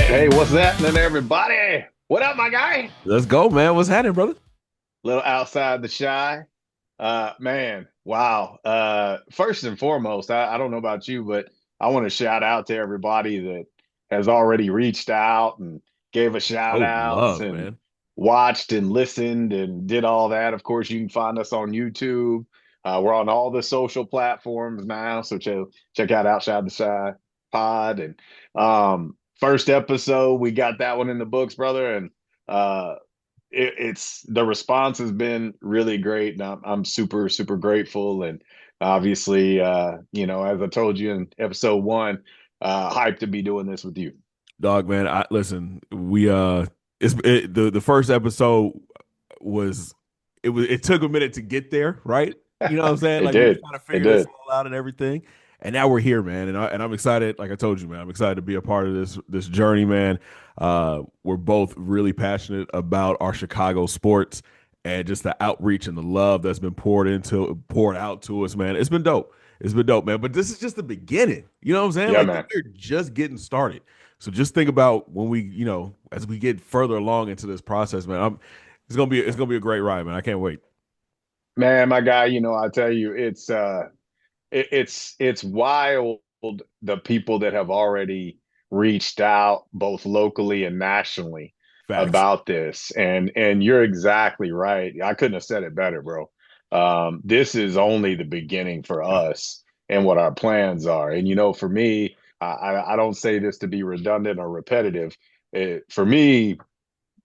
Hey, what's happening, everybody? What up, my guy? Let's go, man. What's happening, brother? Little outside the shy. Man, wow. First and foremost, I don't know about you, but I want to shout out to everybody that has already reached out and gave us shout Oh, outs love, and man. watched and listened and did all that. Of course, you can find us on YouTube. We're on all the social platforms now, so check out Outside the Shy Pod. And first episode, we got that one in the books, brother, and uh it's the response has been really great, and I'm super grateful. And obviously, as I told you in episode one, hyped to be doing this with you. Dog, man. I listen, the first episode it took a minute to get there, right? You know what I'm saying? It Like we were did, trying to it figure this did. all out and everything. And now we're here, man. And I'm excited, like I told you, man. I'm excited to be a part of this journey, man. We're both really passionate about our Chicago sports and just the outreach and the love that's been poured out to us, man. It's been dope. It's been dope, man. But this is just the beginning. You know what I'm saying? Yeah, Like man. we're just getting started. So just think about when as we get further along into this process, man. It's gonna be a great ride, man. I can't wait. Man, my guy, I tell you, it's wild, the people that have already reached out both locally and nationally Facts. about this. And you're exactly right. I couldn't have said it better, bro. This is only the beginning for Yeah. us and what our plans are. And for me, I don't say this to be redundant or repetitive. For me,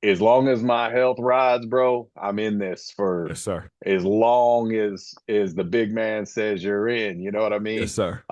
as long as my health rides, bro, I'm in this for Yes, sir. as long as the big man says you're in. You know what I Yes, mean? sir.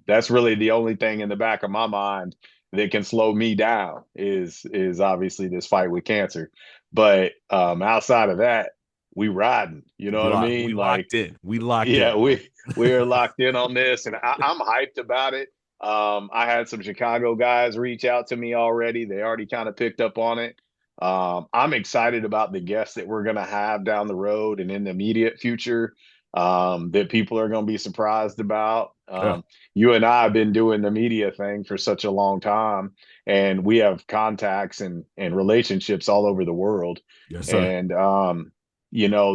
That's really the only thing in the back of my mind that can slow me down is obviously this fight with cancer. But outside of that, we riding. You know what I We mean? Like, locked in. We locked yeah, in, man. we are locked in on this, and I'm hyped about it. I had some Chicago guys reach out to me already. They already kind of picked up on it. I'm excited about the guests that we're going to have down the road and in the immediate future, that people are going to be surprised about. Yeah. You and I have been doing the media thing for such a long time, and we have contacts and relationships all over the world. Yes, sir. And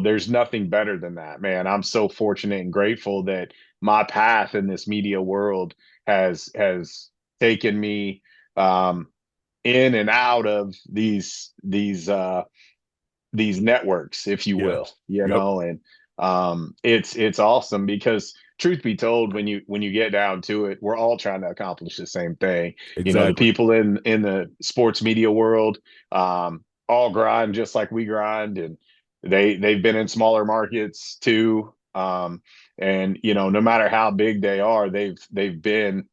there's nothing better than that, man. I'm so fortunate and grateful that my path in this media world has taken me um, in and out of these networks, if you Yeah. will, Yep. and it's awesome because truth be told, when you get down to it, we're all trying to accomplish the same thing. The Exactly. people in the sports media world all grind just like we grind, and they've been in smaller markets too. And no matter how big they are, they've been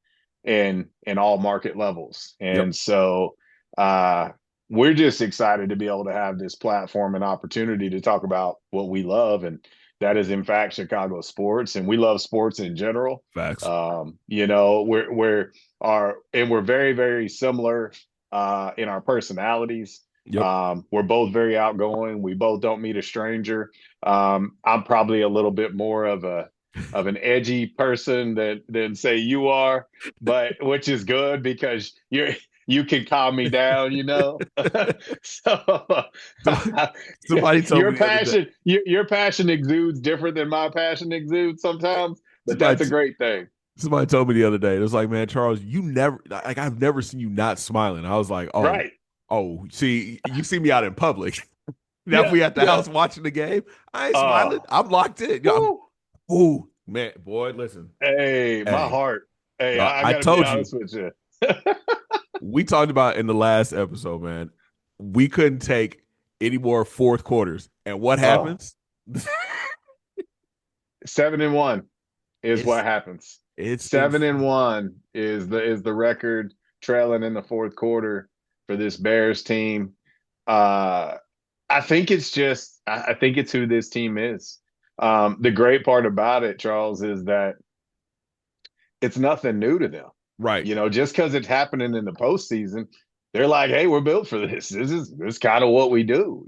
in all market levels. Yep. And so we're just excited to be able to have this platform and opportunity to talk about what we love, and that is in fact Chicago sports, and we love sports in general. Facts. We're very similar in our personalities. Yep. We're both very outgoing. We both don't meet a stranger. I'm probably a little bit more of an edgy person than say you are, but which is good because you can calm me down. So Somebody, somebody told your me the other day. your passion exudes different than my passion exudes sometimes, but that's a Somebody great thing. somebody told me the other day. It was like, man, Charles, you never like I've never seen you not smiling. I was like, Right. see, you see me out in public. Now if Yeah. we at the Yeah. house watching the game, I ain't smiling. Oh. I'm locked in. Yeah, Woo. ooh, man, boy, listen. Hey, my Hey, heart. Hey, dog, I I got to be told you. honest with you. We talked about in the last episode, man. We couldn't take any more fourth quarters. And what Oh, happens? 7-1 is it's what happens. it's Seven and insane. one is the record, trailing in the fourth quarter for this Bears team. Uh, I think it's who this team is. The great part about it, Charles, is that it's nothing new to them. Right. Just because it's happening in the postseason, they're like, "Hey, we're built for this. This is kind of what we do."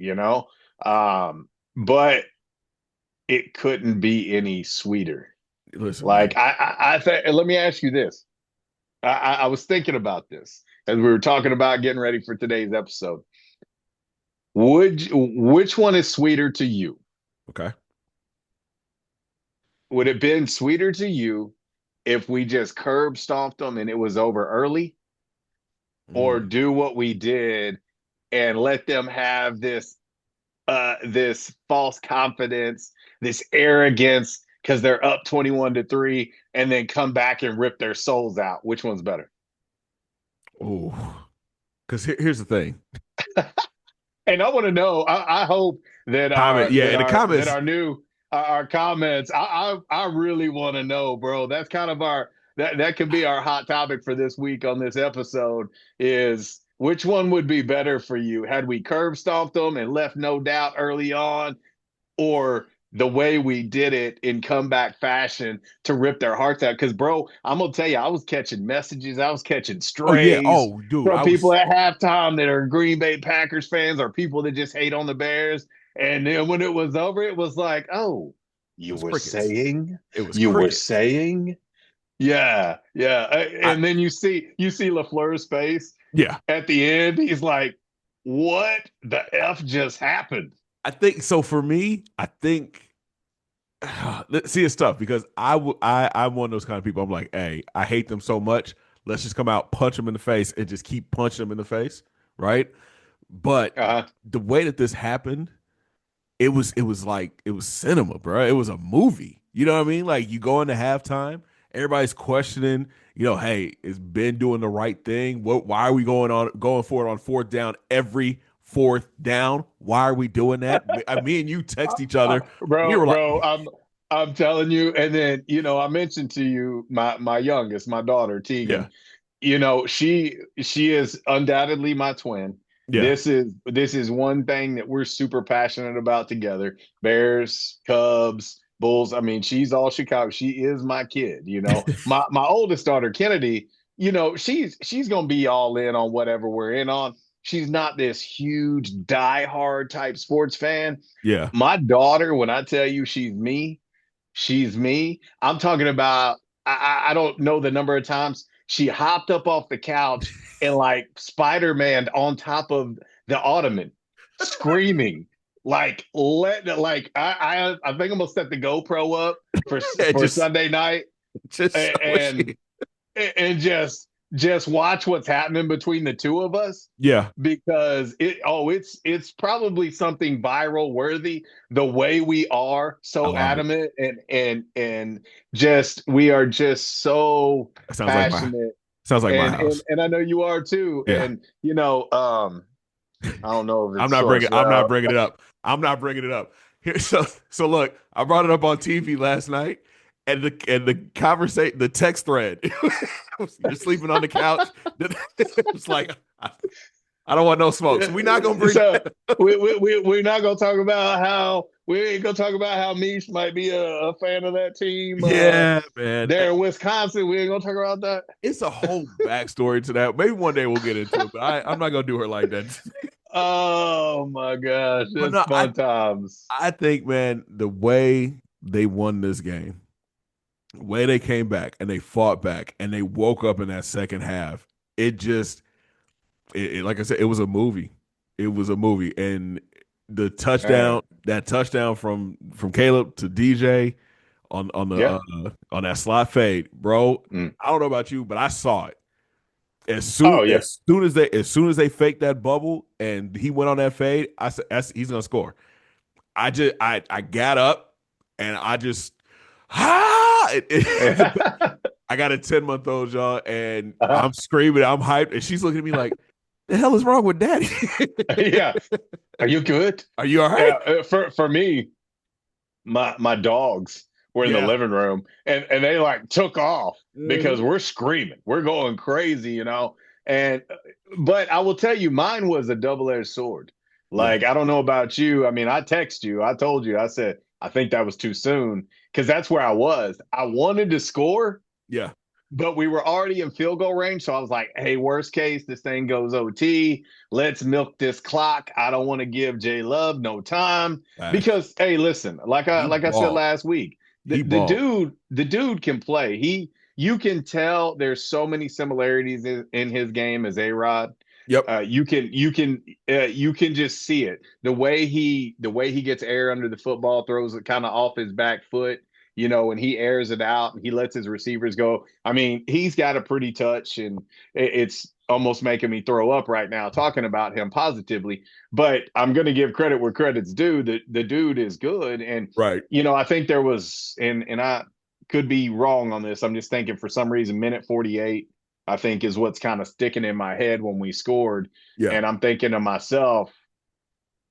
But it couldn't be any sweeter. Listen, Like man. I think. Let me ask you this. I was thinking about this. as we were talking about getting ready for today's episode. Which one is sweeter to you? Okay. Would it been sweeter to you if we just curb stomped them and it was over early, or Mm. do what we did and let them have this false confidence, this arrogance because they're up 21-3 and then come back and rip their souls out? Which one's better? Oh, because here's the thing. And I want to know. I hope that Comment, yeah, in the that comments. our new our comments. I really want to know, bro. That's kind of our that could be our hot topic for this week on this episode. Is which one would be better for you? Had we curb stomped them and left no doubt early on, or the way we did it in comeback fashion to rip their hearts out? Because, bro, I'm gonna tell you, I was catching messages, I was catching Oh yeah. strays Oh, dude, from I people was. at halftime that are Green Bay Packers fans or people that just hate on the Bears. And then when it was over, it was like, oh, It you was were crickets. saying, It was you were crickets. saying, yeah, yeah. I And then you see LaFleur's face Yeah. at the end. He's like, what the F just happened? I think so. For me, I think. See, it's tough because I'm one of those kind of people. I'm like, hey, I hate them so much. Let's just come out, punch them in the face, and just keep punching them in the face, right? But Uh-huh. the way that this happened, it was like it was cinema, bro. It was a movie. You know what I mean? Like you go into halftime, everybody's questioning, hey, is Ben doing the right thing? Why are we going for it on fourth down every fourth down? Why are we doing that? Me and you text each other. We Bro, were like, bro, I'm telling you. And then, I mentioned to you my youngest, my daughter, yeah, Tegan. She is undoubtedly my twin. yeah. This is one thing that we're super passionate about together. Bears, Cubs, Bulls. I mean, she's all Chicago. She is my kid. My oldest daughter, Kennedy, she's gonna be all in on whatever we're in on. She's not this huge diehard type sports fan. Yeah. My daughter, when I tell you she's me. I'm talking about, I don't know the number of times she hopped up off the couch and like Spider-Man on top of the ottoman, screaming. I think I'm gonna set the GoPro up for Yeah, for Sunday night, just so and she, and just watch what's happening between the two of us, yeah, because it's probably something viral worthy, the way we are I so love it. adamant, and just we are just so That passionate. sounds like my and and, house. and I know you are too. Yeah. And I don't know if it's source I'm not well. bringing it up. I'm not bringing it up. Here, so look, I brought it up on TV last night, and the conversation, the text thread, you're sleeping on the couch. It's like I don't want no smoke, so we're not gonna bring So that up. we're not gonna talk about how we ain't gonna talk about how Mish might be a fan of that team Yeah, man. there in Wisconsin. We ain't gonna talk about that. It's a whole backstory to that. Maybe one day we'll get into it, but I'm not gonna do her like that. Oh my gosh, But it's no, fun times. I think, man, the way they won this game, the way they came back and they fought back and they woke up in that second half, it just, like I said, it was a movie. It was a movie, and the touchdown, Man. that touchdown from Caleb to DJ Yeah. on that slot fade, bro. Mm. I don't know about you, but I saw it as Oh yeah. as soon as they faked that bubble and he went on that fade. I said he's gonna score. I got up and I just I got a 10-month-old, y'all, and Uh-huh. I'm screaming, I'm hyped, and she's looking at me like, the hell is wrong with daddy? Yeah. Are you good? Are you all Yeah. right? For me, my dogs were in the Yeah. living room, and they like took off because Mhm. we're screaming, we're going crazy. And but I will tell you, mine was a double-edged sword. Yeah. Like, I don't know about you. I mean, I text you, I told you, I said I think that was too soon, because that's where I was. I wanted to score, Yeah. but we were already in field goal range. So I was like, hey, worst case, this thing goes OT. Let's milk this clock. I don't want to give J Love no time, Facts. because, hey, listen, like I He like I said balled. last week, the, He the balled. dude, the dude can play. you can tell there's so many similarities in his game as A-Rod. Yep. You can just see it. The way he gets air under the football, throws it kind of off his back foot, and he airs it out and he lets his receivers go. I mean, he's got a pretty touch, and it's almost making me throw up right now talking about him positively. But I'm going to give credit where credit's due. The dude is good, and Right. I think there was, and I could be wrong on this. I'm just thinking for some reason, minute 48, I think is what's kind of sticking in my head when we scored. Yeah. And I'm thinking to myself,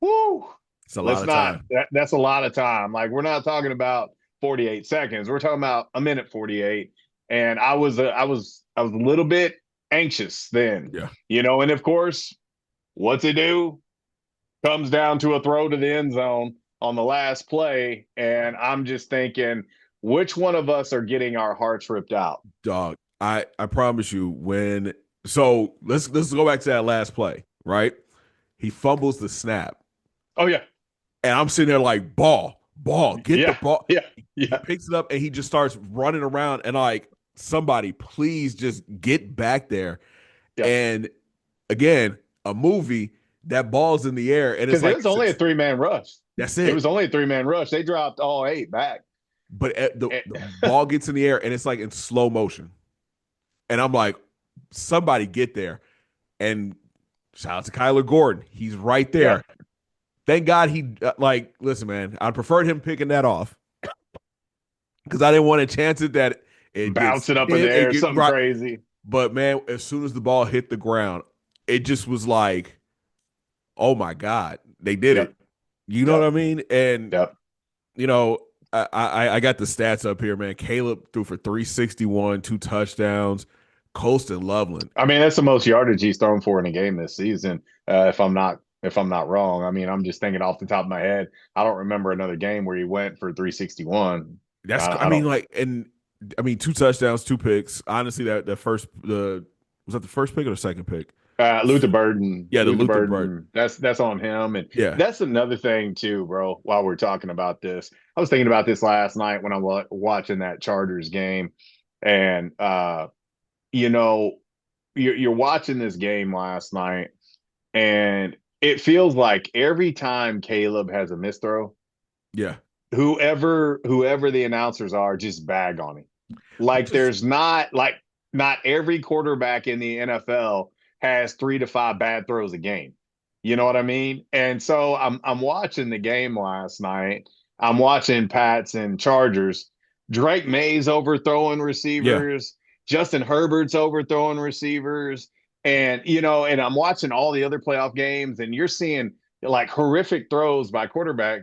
whoo, It's a lot let's of not, time. that's a lot of time. Like, we're not talking about 48 seconds. We're talking about a minute 48. And I was a little bit anxious then, Yeah. and of course, what's it do? Comes down to a throw to the end zone on the last play. And I'm just thinking, which one of us are getting our hearts ripped out? Dog. I promise you when so let's go back to that last play, right? He fumbles the snap. Oh, yeah. And I'm sitting there like, ball, get the Yeah. ball. Yeah. He Yeah. picks it up and he just starts running around and like, somebody please just get back there. Yeah. And again, a movie that ball's in the air and it's Because it like was only a 3-man rush. that's It it. was only a 3-man rush. They dropped all 8 back. But And, the ball gets in the air and it's like in slow motion. And I'm like, somebody get there. And shout out to Kyler Gordon. He's right yeah. there. Thank God he like listen, man. I preferred him picking that off because I didn't want to chance it that it gets Bounce it up in the hit, it air, get something right. crazy. But man, as soon as the ball hit the ground, it just was like, oh my God, they did it. Yep. You know what Yep. I mean? And Yep. you know, I got the stats up here, man. Caleb threw for 361, 2 touchdowns. Colston Loveland. I mean, that's the most yardage he's thrown for in a game this season. If I'm not wrong. I mean, I'm just thinking off the top of my head. I don't remember another game where he went for 361. That's I I mean, don't. like, and I mean, 2 touchdowns, 2 picks. Honestly, that first the was that the first pick or the second pick? Luther Burden, Yeah, the Luther Luther Bird. Burden. That's on him, and Yeah, that's another thing too, bro. While we're talking about this, I was thinking about this last night when I was watching that Chargers game, and you know, you're watching this game last night, and it feels like every time Caleb has a misthrow, yeah. whoever the announcers are just bag on him. Which Like is there's not every quarterback in the NFL has 3 to 5 bad throws a game. You know what I mean? And so I'm watching the game last night. I'm watching Pats and Chargers. Drake May's overthrowing yeah, receivers. Justin Herbert's overthrowing receivers. And I'm watching all the other playoff games, and you're seeing like horrific throws by quarterback,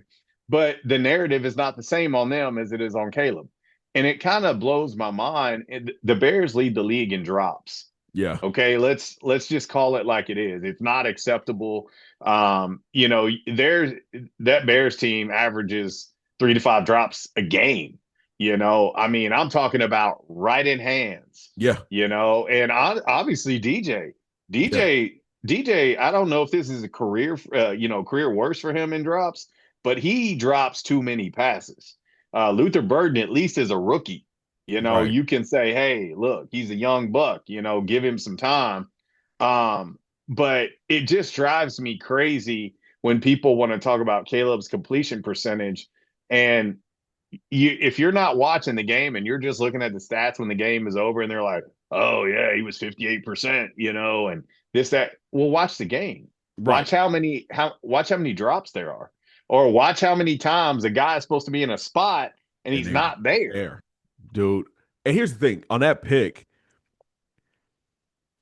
but the narrative is not the same on them as it is on Caleb. And it kind of blows my mind. The Bears lead the league in drops. yeah. Okay, let's just call it like it is. It's not acceptable. There's that Bears team averages 3 to 5 drops a game. I mean, I'm talking about right in hands. Yeah, And obviously DJ, yeah, DJ, DJ. I don't know if this is a career worse for him in drops, but he drops too many passes. Luther Burden, at least as a rookie, right. you can say, hey, look, he's a young buck, give him some time. But it just drives me crazy when people want to talk about Caleb's completion percentage. And if you're not watching the game and you're just looking at the stats when the game is over and they're like, oh, yeah, he was 58%, and this, that, well, watch the game. Right. Watch how many drops there are. Or watch how many times a guy is supposed to be in a spot and And he's they're not there. there, dude. And here's the thing on that pick,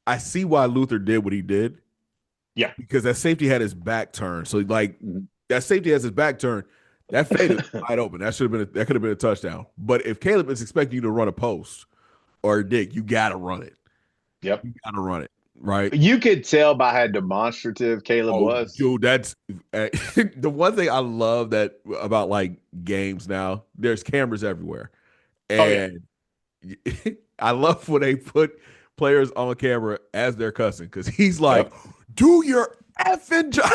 I see why Luther did what he did Yeah. because that safety had his back turned. So like Mhm. that safety has his back turned. That fade is wide open. That could have been a touchdown. But if Caleb is expecting you to run a post or a dig, you gotta run it. Yep. You gotta run it, right? You could tell by how demonstrative Caleb Oh, was. dude, that's the one thing I love that about like games now. There's cameras everywhere, Oh, yeah. and I love when they put players on camera as they're cussing because he's like, Yep. "Do your effing job."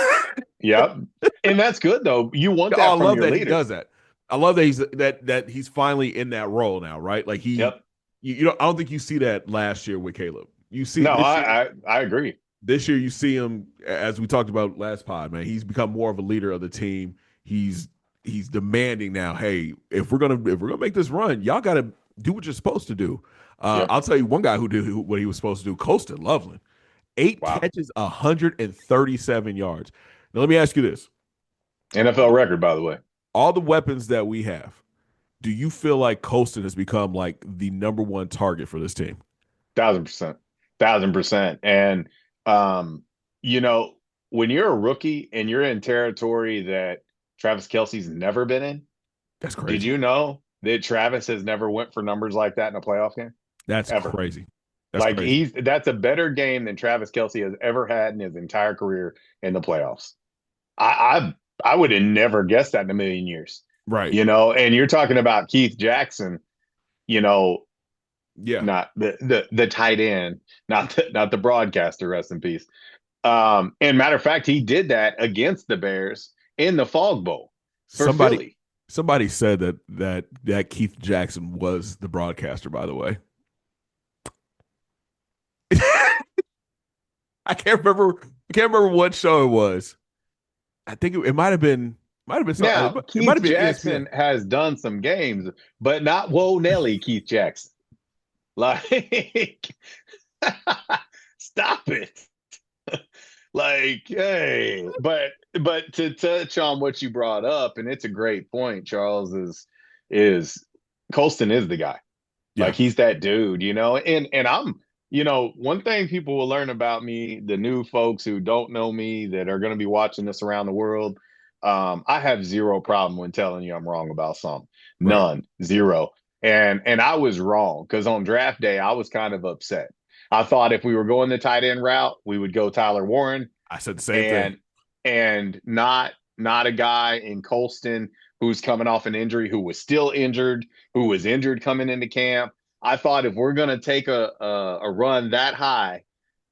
Yep. And that's good though. You want Oh, I that from love your that he leader. does that. I love that he's finally in that role now, right? Like he Yep. I don't think you see that last year with Caleb. You see No, it this year. I agree. This year, you see him as we talked about last pod. Man, he's become more of a leader of the team. He's demanding now. Hey, if we're gonna make this run, y'all got to do what you're supposed to do. Yep. I'll tell you one guy who did what he was supposed to do. Colston Loveland, eight Wow. catches, 137 yards. Now let me ask you this: NFL record, by the way. all the weapons that we have, do you feel like Colston has become like the number one target for this team? 1,000%. 1,000%. And um, you know, when you're a rookie and you're in territory that Travis Kelce's never been in, That's did crazy. you know that Travis has never went for numbers like that in a playoff game? That's Ever. crazy. That's Like crazy. that's a better game than Travis Kelce has ever had in his entire career in the playoffs. I would have never guessed that in a million years. Right. And you're talking about Keith Jackson, you know, Yeah. not the tight end, not the broadcaster, rest in peace. And matter of fact, he did that against the Bears in the Fog Bowl for Somebody Philly. somebody said that Keith Jackson was the broadcaster, by the way. I can't remember what show it was. I think it might have been Now, it might Keith have been ESPN. Jackson has done some games, but not Whoa Nelly Keith Jackson. Like, stop it. Like, hey, but to touch on what you brought up, and it's a great point, Charles, is Colston is the guy. Yeah. Like he's that dude, and I'm, one thing people will learn about me, the new folks who don't know me that are going to be watching this around the world, I have zero problem when telling you I'm wrong about something. Right. None, zero. And I was wrong because on draft day I was kind of upset. I thought if we were going the tight end route, we would go Tyler Warren I said the same thing. and not a guy in Colston who's coming off an injury, who was still injured, who was injured coming into camp. I thought if we're going to take a run that high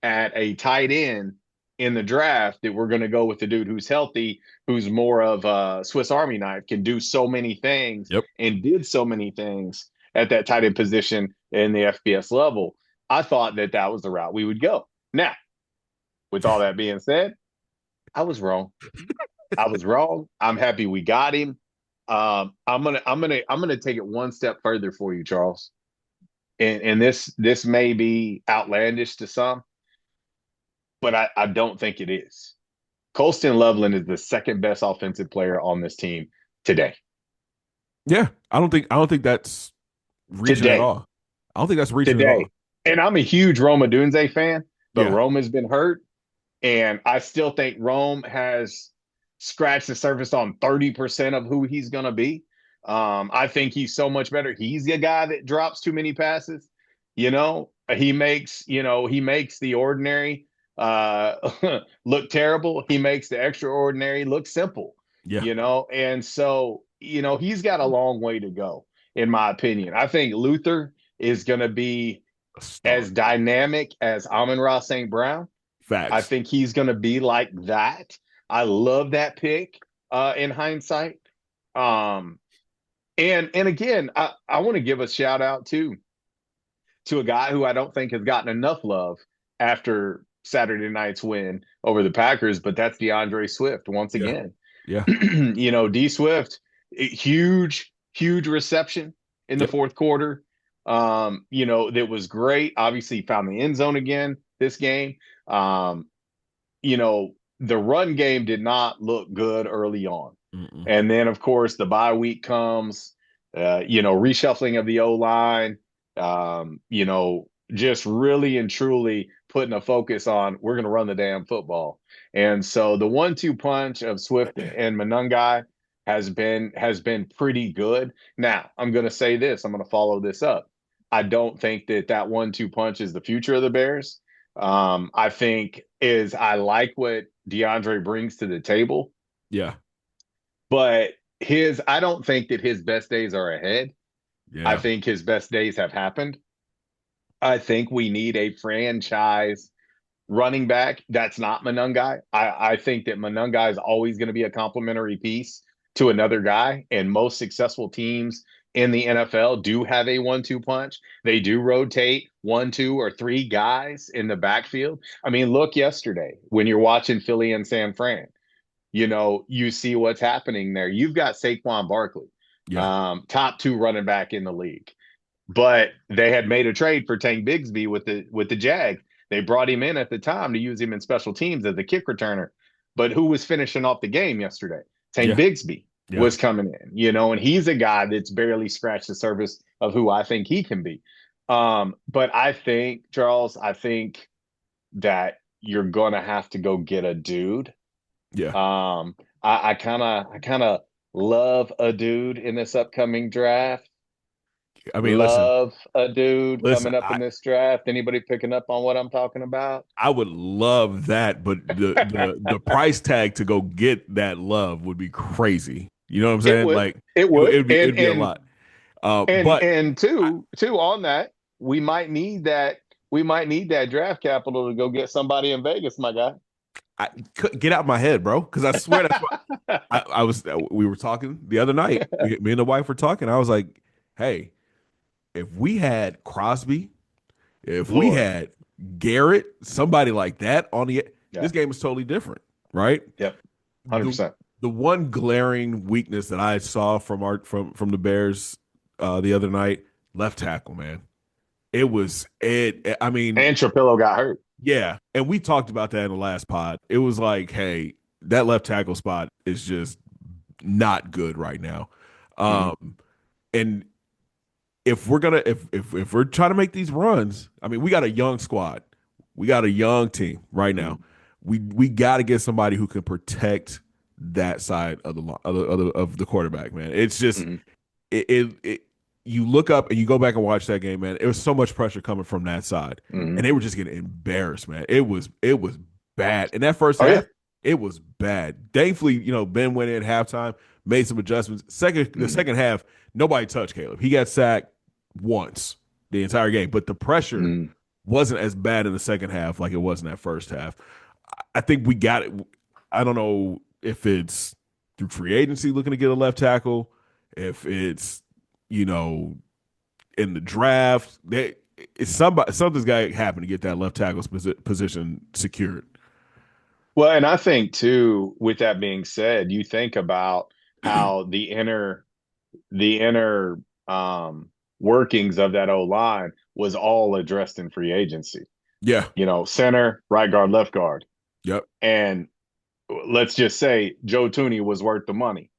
at a tight end in the draft, that we're going to go with the dude who's healthy, who's more of a Swiss Army knife, can do so many things Yep. and did so many things at that tight end position in the FBS level. I thought that was the route we would go. Now, with all that being said, I was wrong. I was wrong. I'm happy we got him. I'm gonna take it one step further for you, Charles. And this may be outlandish to some, but I don't think it is. Colston Loveland is the second best offensive player on this team today. Yeah. I don't think that's reaching at Today. all. I don't think that's reaching at all. Today. And I'm a huge Roma Dunze fan, but Yeah. Rome has been hurt. And I still think Rome has scratched the surface on 30% of who he's going to be. I think he's so much better. He's the guy that drops too many passes. He makes the ordinary look terrible. He makes the extraordinary look simple, Yeah. and so, he's got a long way to go, in my opinion. I think Luther is going to be A star. as dynamic as Amon-Ra St. Brown. I Facts. think he's going to be like that. I love that pick in hindsight. Um, and again, I want to give a shout out to a guy who I don't think has gotten enough love after Saturday night's win over the Packers, but that's DeAndre Swift once Yeah. again. Yeah. D Swift, huge reception in the Yep. fourth quarter. That was great. Obviously, found the end zone again this game. Um, the run game did not look good early on. Mm-mm. And then, of course, the bye week comes, reshuffling of the O line, just really and truly putting a focus on we're going to run the damn football. And so the 1-2 punch of Swift and Monangai has been pretty good. Now, I'm going to say this. I'm going to follow this up. I don't think that 1-2 punch is the future of the Bears. I like what DeAndre brings to the table, Yeah. but I don't think that his best days are ahead. I Yeah. think his best days have happened. I think we need a franchise running back that's not Monangai. I think that Monangai is always going to be a complementary piece to another guy, and most successful teams in the NFL do have a 1-2 punch. They do rotate one, two, or three guys in the backfield. I mean, look yesterday when you're watching Philly and San Fran, you see what's happening there. You've got Saquon Barkley, Yeah. top two running back in the league. But they had made a trade for Tank Bigsby with the Jags. They brought him in at the time to use him in special teams as a kick returner. But who was finishing off the game yesterday? Tank Yeah. Bigsby Yeah. was coming in, and he's a guy that's barely scratched the surface of who I think he can be. But I think, Charles, I think that you're gonna have to go get a dude. Yeah. I kind of love a dude in this upcoming draft. I mean, listen, Love a dude listen, coming up in this draft. Anybody picking up on what I'm talking about? I would love that, but the price tag to go get that love would be crazy. You know what I'm It saying? would. Like It it, would. it'd be a lot. And But and I, two on that, we might need that. We might need that draft capital to go get somebody in Vegas, my guy. I couldn't get out my head, bro, because I swear that's what I was. We were talking the other night. Me and the wife were talking. I was like, "Hey, if we had Crosby, if we Lord. had Garrett, somebody like that on Yeah. this game is totally different, right?" Yep. The 100%. the one glaring weakness that I saw from the Bears the other night, left tackle, man. It was it. I mean, And Trapillo got hurt. yeah, and we talked about that in the last pod. It was like, hey, that left tackle spot is just not good right now. Mhm. And if we're trying to make these runs, I mean, we got a young squad, we got a young team right now. Mhm. We got to get somebody who can protect that side of the quarterback, man. It's just Mhm. it you look up and you go back and watch that game, man. It was so much pressure coming from that side, and Mhm. they were just getting embarrassed, man. It was bad in that first Oh yeah. half. It was bad. Thankfully, Ben went in at halftime, made some adjustments. The Mhm. second half, nobody touched Caleb. He got sacked once the entire game, but the pressure Mhm. wasn't as bad in the second half like it was in that first half. I think we got it. I don't know if it's through free agency looking to get a left tackle, if it's you know in the draft. It's something's got to happen to get that left tackle's position secured. Well, and I think too, with that being said, you think about how the inner workings of that O line was all addressed in free agency. Yeah. Center, right guard, left guard. Yep. And let's just say Joe Tooney was worth the money.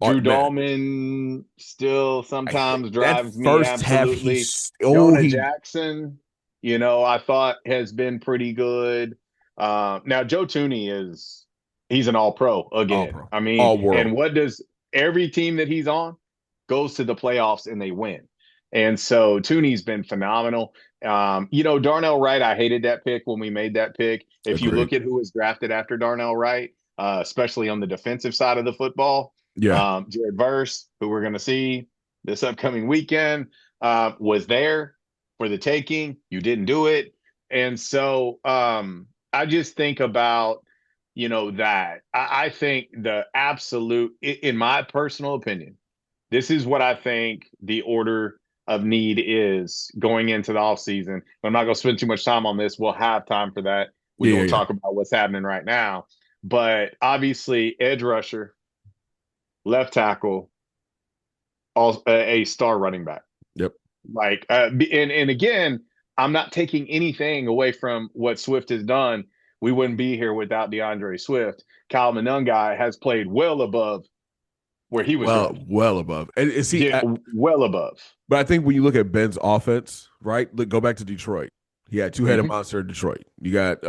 Drew Man, Dahlman still sometimes that drives me first half, absolutely. Jonah he Jackson, I thought has been pretty good. Now Joe Tooney he's an all pro all again. pro, I mean, all world. and what does every team that he's on goes to the playoffs and they win. And so Tooney's been phenomenal. Darnell Wright, I hated that pick when we made that pick. If you Agreed. look at who was drafted after Darnell Wright, especially on the defensive side of the football, Yeah. Jared Verse, who we're going to see this upcoming weekend, was there for the taking. You didn't do it. And so I just think about, that. I think the absolute, in my personal opinion, this is what I think the order of need is going into the offseason. I'm not going to spend too much time on this. We'll have time for that. Yeah. Yeah. We'll Yeah. talk about what's happening right now. But obviously, edge rusher, left tackle, a star running back. Yep. Like, and again, I'm not taking anything away from what Swift has done. We wouldn't be here without DeAndre Swift. Kyle Monungai has played well above where he was Well, drafted. well above. And see, Yeah, well above. but I think when you look at Ben's offense, right? Look, go back to Detroit. He had two-headed Mm-hmm. monster in Detroit. You got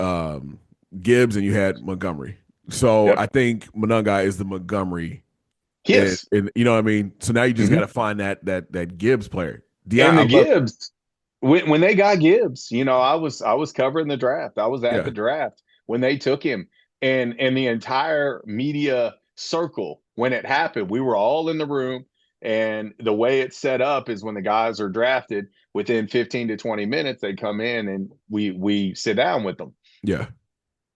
Gibbs and you had Montgomery. So Yep. I think Monungai is the Montgomery, and, Yes. and you know what I mean. So now you just got Mm-hmm. to find that Gibbs player. And I the love. Gibbs, when they got Gibbs, I was covering the draft. I was at Yeah, the draft when they took him, and the entire media circle when it happened. We were all in the room, and the way it's set up is when the guys are drafted, within 15 to 20 minutes, they come in and we sit down with them. yeah,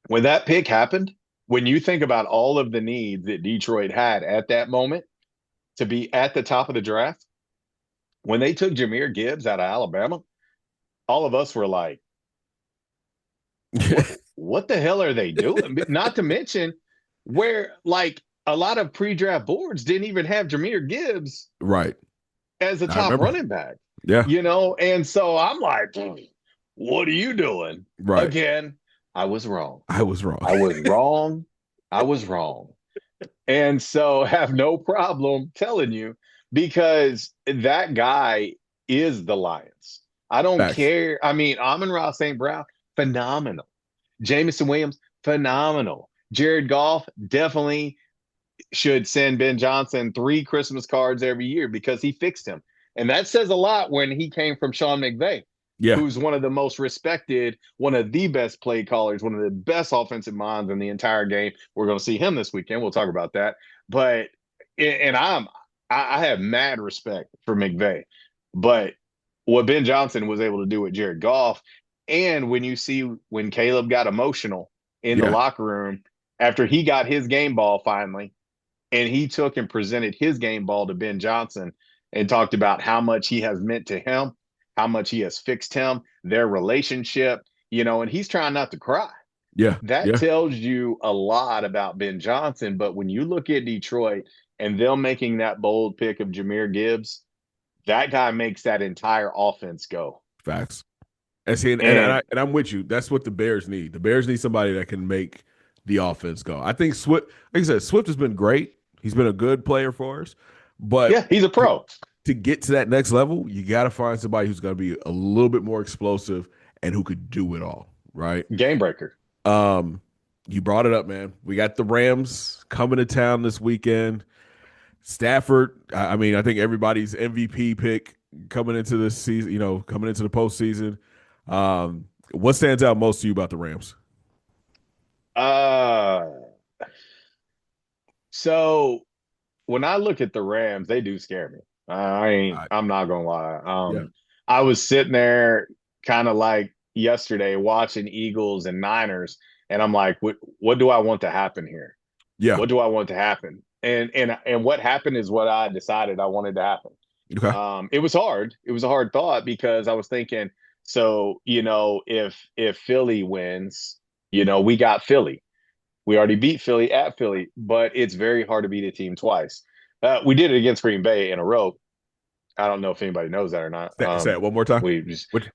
When that pick happened, when you think about all of the needs that Detroit had at that moment to be at the top of the draft, when they took Jahmyr Gibbs out of Alabama, all of us were like, what the hell are they doing? Not to mention where like a lot of pre-draft boards didn't even have Jahmyr Gibbs Right. as a I top remember. running back, Yeah. and so I'm like, what are you doing? Right. Again, I was wrong. I was wrong. I was wrong. I was wrong. And so have no problem telling you because that guy is the Lions. I don't Facts. care. I mean, Amon-Ra St. Brown, phenomenal. Jameson Williams, phenomenal. Jared Goff definitely should send Ben Johnson 3 Christmas cards every year because he fixed him. And that says a lot when he came from Sean McVay, Yeah. who's one of the most respected, one of the best play callers, one of the best offensive minds in the entire game. We're going to see him this weekend. We'll talk about that. But and I have mad respect for McVay. But what Ben Johnson was able to do with Jared Goff, and when you see when Caleb got emotional in the Yeah. locker room after he got his game ball finally, and he took and presented his game ball to Ben Johnson and talked about how much he has meant to him, how much he has fixed him, their relationship, and he's trying not to cry. Yeah. That Yeah. tells you a lot about Ben Johnson. But when you look at Detroit and them making that bold pick of Jahmyr Gibbs, that guy makes that entire offense go. Facts. And see, And and I'm with you. That's what the Bears need. The Bears need somebody that can make the offense go. I think Swift, like I said, Swift has been great. He's been a good player for us. But yeah, he's a to, pro, to get to that next level, you got to find somebody who's going to be a little bit more explosive and who could do it all. Right. game breaker. Um, you brought it up, man. We got the Rams coming to town this weekend. Stafford, I mean, I think everybody's MVP pick coming into this season, coming into the postseason. What stands out most to you about the Rams? Uh, so when I look at the Rams, they do scare me. I, I'm not gonna lie. yeah, I was sitting there kind of like yesterday watching Eagles and Niners, and I'm like, what do I want to happen here? yeah, What do I want to happen? And what happened is what I decided I wanted to happen. okay, It was hard. It was a hard thought because I was thinking, so if Philly wins, we got Philly. We already beat Philly at Philly, but it's very hard to beat a team twice. We did it against Green Bay in a row. I don't know if anybody knows that or not. say it one more time. We just What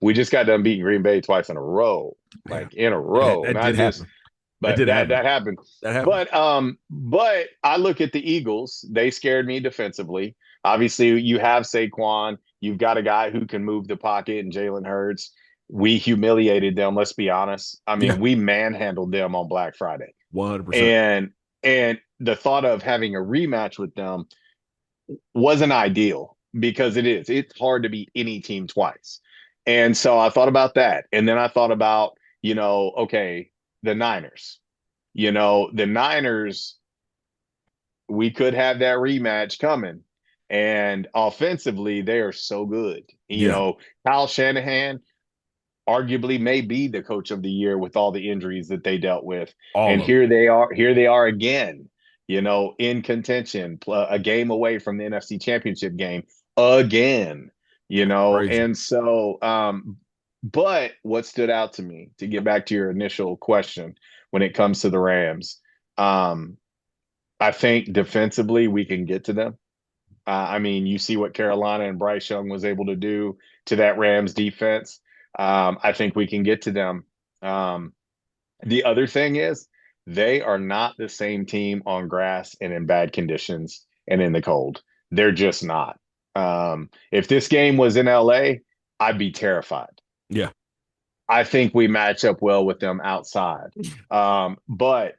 we just got done beating Green Bay twice in a row, man? like in a That, row, that not did just. happen. That But did that happen. that happened. That happened. But I look at the Eagles. They scared me defensively. Obviously, you have Saquon. You've got a guy who can move the pocket, and Jalen Hurts. We humiliated them. Let's be honest. I Yeah, mean, we manhandled them on Black Friday. 100%. And the thought of having a rematch with them wasn't ideal because it's hard to beat any team twice. And so I thought about that. And then I thought about, okay, the Niners. The Niners, we could have that rematch coming. And offensively, they are so good. Yeah, Kyle Shanahan arguably may be the coach of the year with all the injuries that they dealt with. all And of them. here they are again, in contention, a game away from the NFC Championship game again, Crazy. and so but what stood out to me to get back to your initial question when it comes to the Rams, um, I think defensively we can get to them. I mean, you see what Carolina and Bryce Young was able to do to that Rams defense. I think we can get to them. Um, the other thing is they are not the same team on grass and in bad conditions and in the cold. They're just not. If this game was in LA, I'd be terrified. Yeah, I think we match up well with them outside. But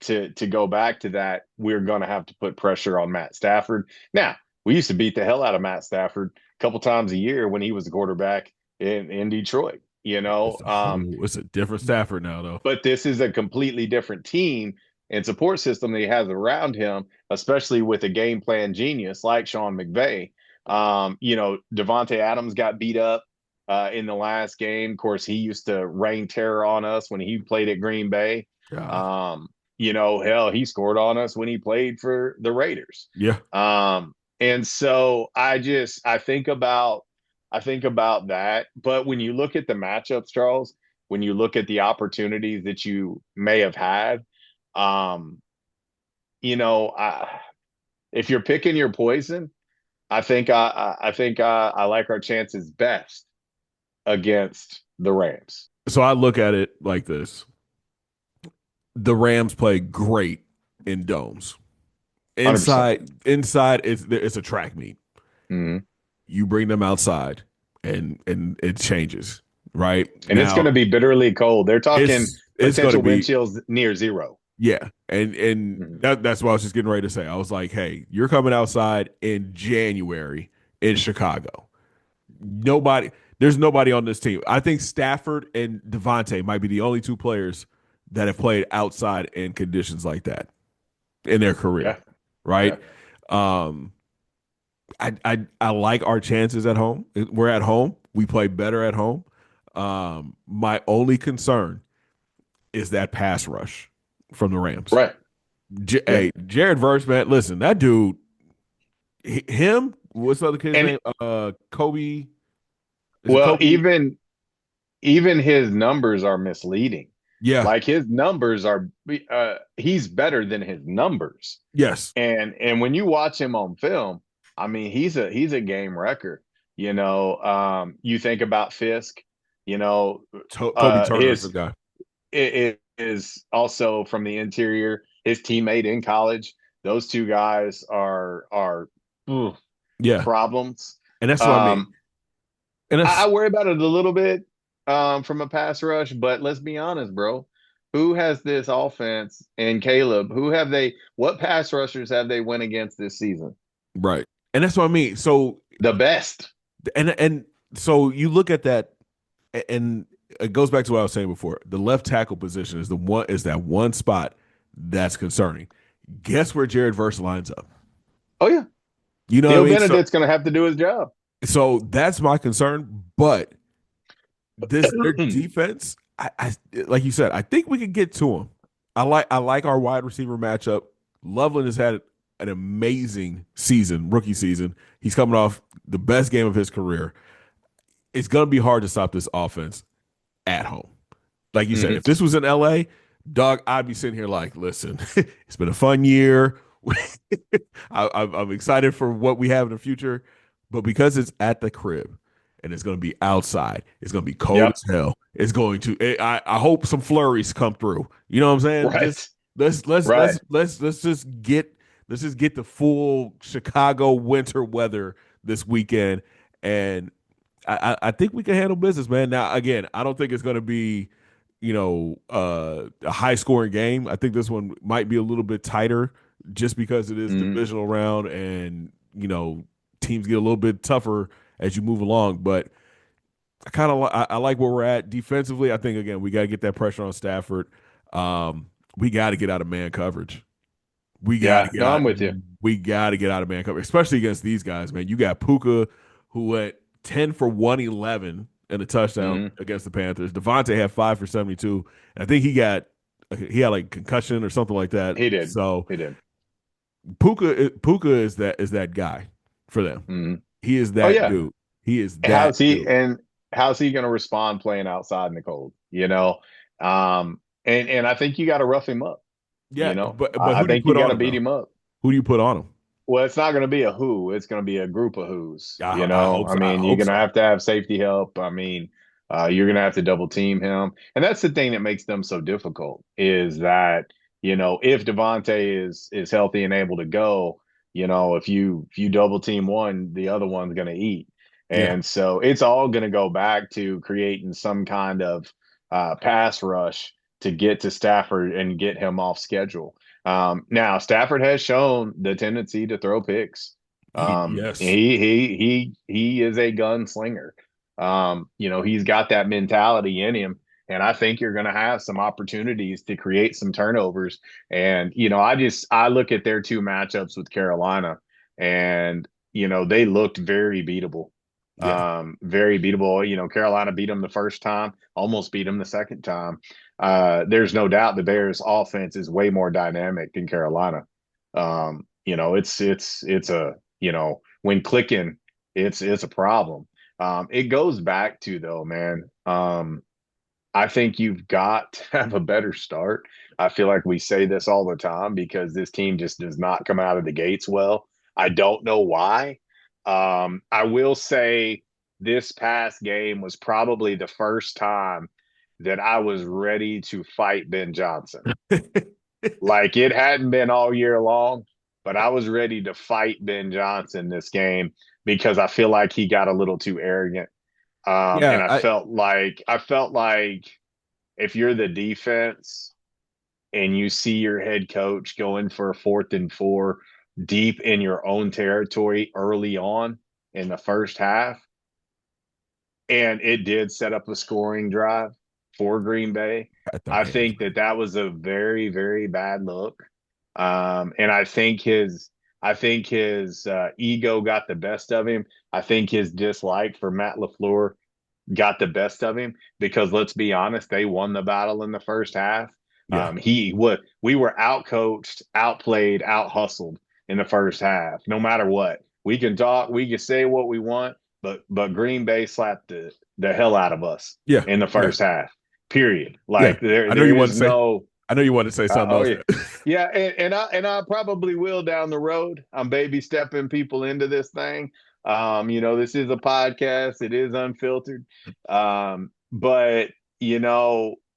to go back to that, we're going to have to put pressure on Matt Stafford. Now, we used to beat the hell out of Matt Stafford a couple times a year when he was the quarterback in Detroit, it's a different Stafford now, though. but this is a completely different team and support system that he has around him, especially with a game plan genius like Sean McVay. Devontae Adams got beat up in the last game. Of course, he used to rain terror on us when he played at Green Bay. Yeah. Um, hell, he scored on us when he played for the Raiders. Yeah. And so I think about that. But when you look at the matchups, Charles, when you look at the opportunities that you may have had, um, if you're picking your poison, I think I like our chances best against the Rams. So I look at it like this: the Rams play great in domes. 100%. Inside, it's a track meet. Mm-hmm. You bring them outside, and it changes. Right And it's going now, to be bitterly cold. They're talking it's going to potential wind be chills near zero. yeah, and Mm-hmm. that's what I was just getting ready to say. I was like, hey, you're coming outside in January in Chicago. Nobody, there's nobody on this team. I think Stafford and Devontae might be the only two players that have played outside in conditions like that in their career, Yeah, right? yeah. Um, I like our chances at home. We're at home. We play better at home. My only concern is that pass rush from the Rams. Right. Yeah. Hey, Jared Verse, man, listen, that dude, him, what's the other kid's And name? Kobe. Is it well, Kobe? even his numbers are misleading. Yeah. Like his numbers are he's better than his numbers. Yes. And when you watch him on film, I mean, he's a game wrecker. You think about Fisk, you know, Kobe Turner is the his guy. it is also from the interior, his teammate in college. Those two guys are ooh, Yeah. problems. And that's what I mean. Um, And I that's worry about it a little bit from a pass rush, but let's be honest, bro. Who has this offense and Caleb? What pass rushers have they went against this season? right. And that's what I mean. So The best. and so you look at that and it goes back to what I was saying before. The left tackle position is that one spot that's concerning. Guess where Jared Verse lines up? Oh yeah. You know what I Theo mean? So Benedict's gonna have to do his job. so that's my concern. But this their defense, I like you said, I think we could get to him. I like our wide receiver matchup. Loveland has had an amazing season, rookie season. He's coming off the best game of his career. It's gonna be hard to stop this offense at home. Like you said, Hmm. if this was in LA, dog, I'd be sitting here like, listen, it's been a fun year. I'm excited for what we have in the future, but because it's at the crib and it's going to be outside, it's going to be cold Yep. as hell. It's going to. I hope some flurries come through. You know what I'm saying? Just Right. let's let's Right. let's let's let's just get the full Chicago winter weather this weekend, and I think we can handle business, man. Now, again, I don't think it's going to be, a high scoring game. I think this one might be a little bit tighter just because it is Hmm. divisional round and, teams get a little bit tougher as you move along. But I like where we're at defensively. I think, again, we got to get that pressure on Stafford. We got to get out of man coverage. We got to Yeah. get No, out. I'm with you. We got to get out of man coverage, especially against these guys, man. You got Puka, who went 10 for 111 and a touchdown Hmm. against the Panthers. Devontae had 5 for 72. And I think he had like concussion or something like that. He did. So He did. Puka is that guy for them. Hmm. He is Oh that yeah. dude. He is that How's he dude. and how's he going to respond playing outside in the cold? And I think you got to rough him up. Yeah, but I who do you think you put got on to him beat though? him up. Who do you put on him? Well, it's not going to be a who. It's going to be a group of who's. I hope I so. I mean, you're hope going to so. have safety help. I mean, you're going to have to double team him, and that's the thing that makes them so difficult. Is that if Devontae is healthy and able to go, if you double team one, the other one's going to eat, Yeah. and so it's all going to go back to creating some kind of pass rush to get to Stafford and get him off schedule. Now Stafford has shown the tendency to throw picks. Yes. He is a gunslinger. He's got that mentality in him, and I think you're going to have some opportunities to create some turnovers. And I look at their two matchups with Carolina, and they looked very beatable. Yeah. Very beatable. Carolina beat them the first time, almost beat them the second time. there's no doubt the Bears offense is way more dynamic than Carolina. It's a, when clicking, it's a problem. It goes back to, though, man. I think you've got to have a better start. I feel like we say this all the time because this team just does not come out of the gates well. I don't know why. I will say this past game was probably the first time that I was ready to fight Ben Johnson. Like, it hadn't been all year long, but I was ready to fight Ben Johnson this game because I feel like he got a little too arrogant. And Yeah, I felt like if you're the defense and you see your head coach going for a 4th and 4 deep in your own territory early on in the first half, and it did set up a scoring drive for Green Bay. at their I hands, think man. that was a very, very bad look. And I think his ego got the best of him. I think his dislike for Matt LaFleur got the best of him because, let's be honest, they won the battle in the first half. Yeah, We were out coached, outplayed, out hustled in the first half. No matter what, we can talk, we can say what we want, but Green Bay slapped the hell out of us yeah, in the yeah, first half. Period. yeah. Like, there I know there you want to is say. no. I know you want to say something Oh else. yeah, yeah, and I probably will down the road. I'm baby stepping people into this thing. This is a podcast. It is unfiltered. But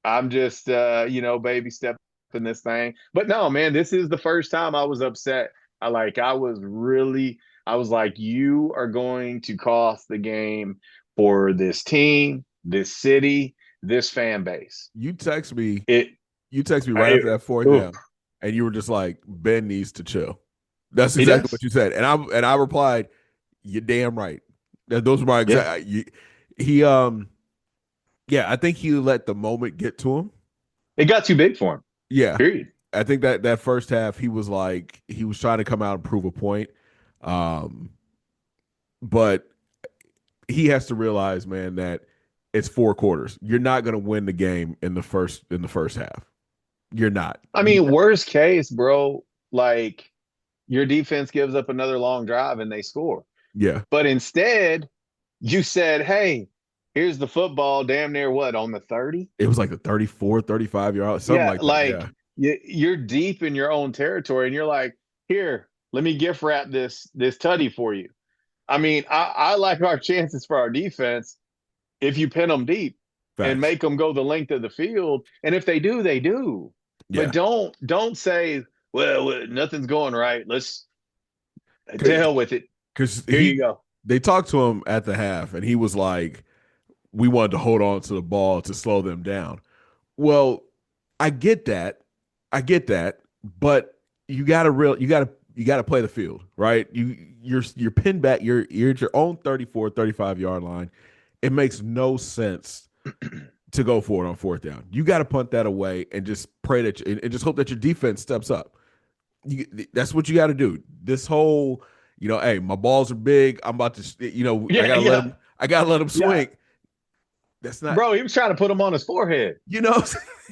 I'm just baby stepping this thing. But no, man, this is the first time I was upset. I was like, you are going to cost the game for this team, this city, this fan base. You text me. It, You text me right it after that fourth oof, down, and you were just like, "Ben needs to chill." That's he exactly does. what you said, and I replied, "You're damn right." Those were my Yeah. exact. He yeah, I think he let the moment get to him. It got too big for him. Yeah, Period. I think that first half he was like he was trying to come out and prove a point, um, but he has to realize, man, that it's 4 quarters. You're not going to win the game in the first half. You're not. I mean, worst case, bro, like, your defense gives up another long drive and they score. Yeah, But instead, you said, hey, here's the football, damn near what, on the 30? it was like the 34, 35 yard, something Yeah, like that. like, Yeah. you're deep in your own territory and you're like, here, let me gift wrap this tutty for you. I mean, I like our chances for our defense if you pin them deep and Facts. make them go the length of the field. And if they do, they do. But Yeah. don't say, well, nothing's going right. Let's, to Cause, hell with it. 'cause Here you go. they talked to him at the half and he was like, we wanted to hold on to the ball to slow them down. Well, I get that. I get that. But you gotta play the field, right? You're pinned back, you're at your own 34, 35 yard line. It makes no sense to go for it on fourth down. You got to punt that away and just pray that and just hope that your defense steps up. That's what you got to do. This whole, hey, my balls are big. I'm about to, I Yeah, gotta let yeah, him. I gotta let him yeah. swing. That's not, Bro, he was trying to put him on his forehead you know,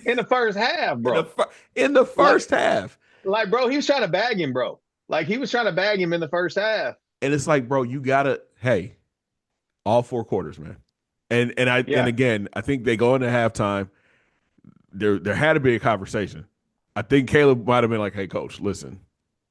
in the first half, in the bro. in the Like, first half, bro, he was trying to bag him, bro. Like, he was trying to bag him in the first half. and it's like, bro, you gotta, hey, all 4 quarters, man. And Yeah. again, I think they go into halftime. There had to be a conversation. I think Caleb might have been like, "Hey, coach, listen,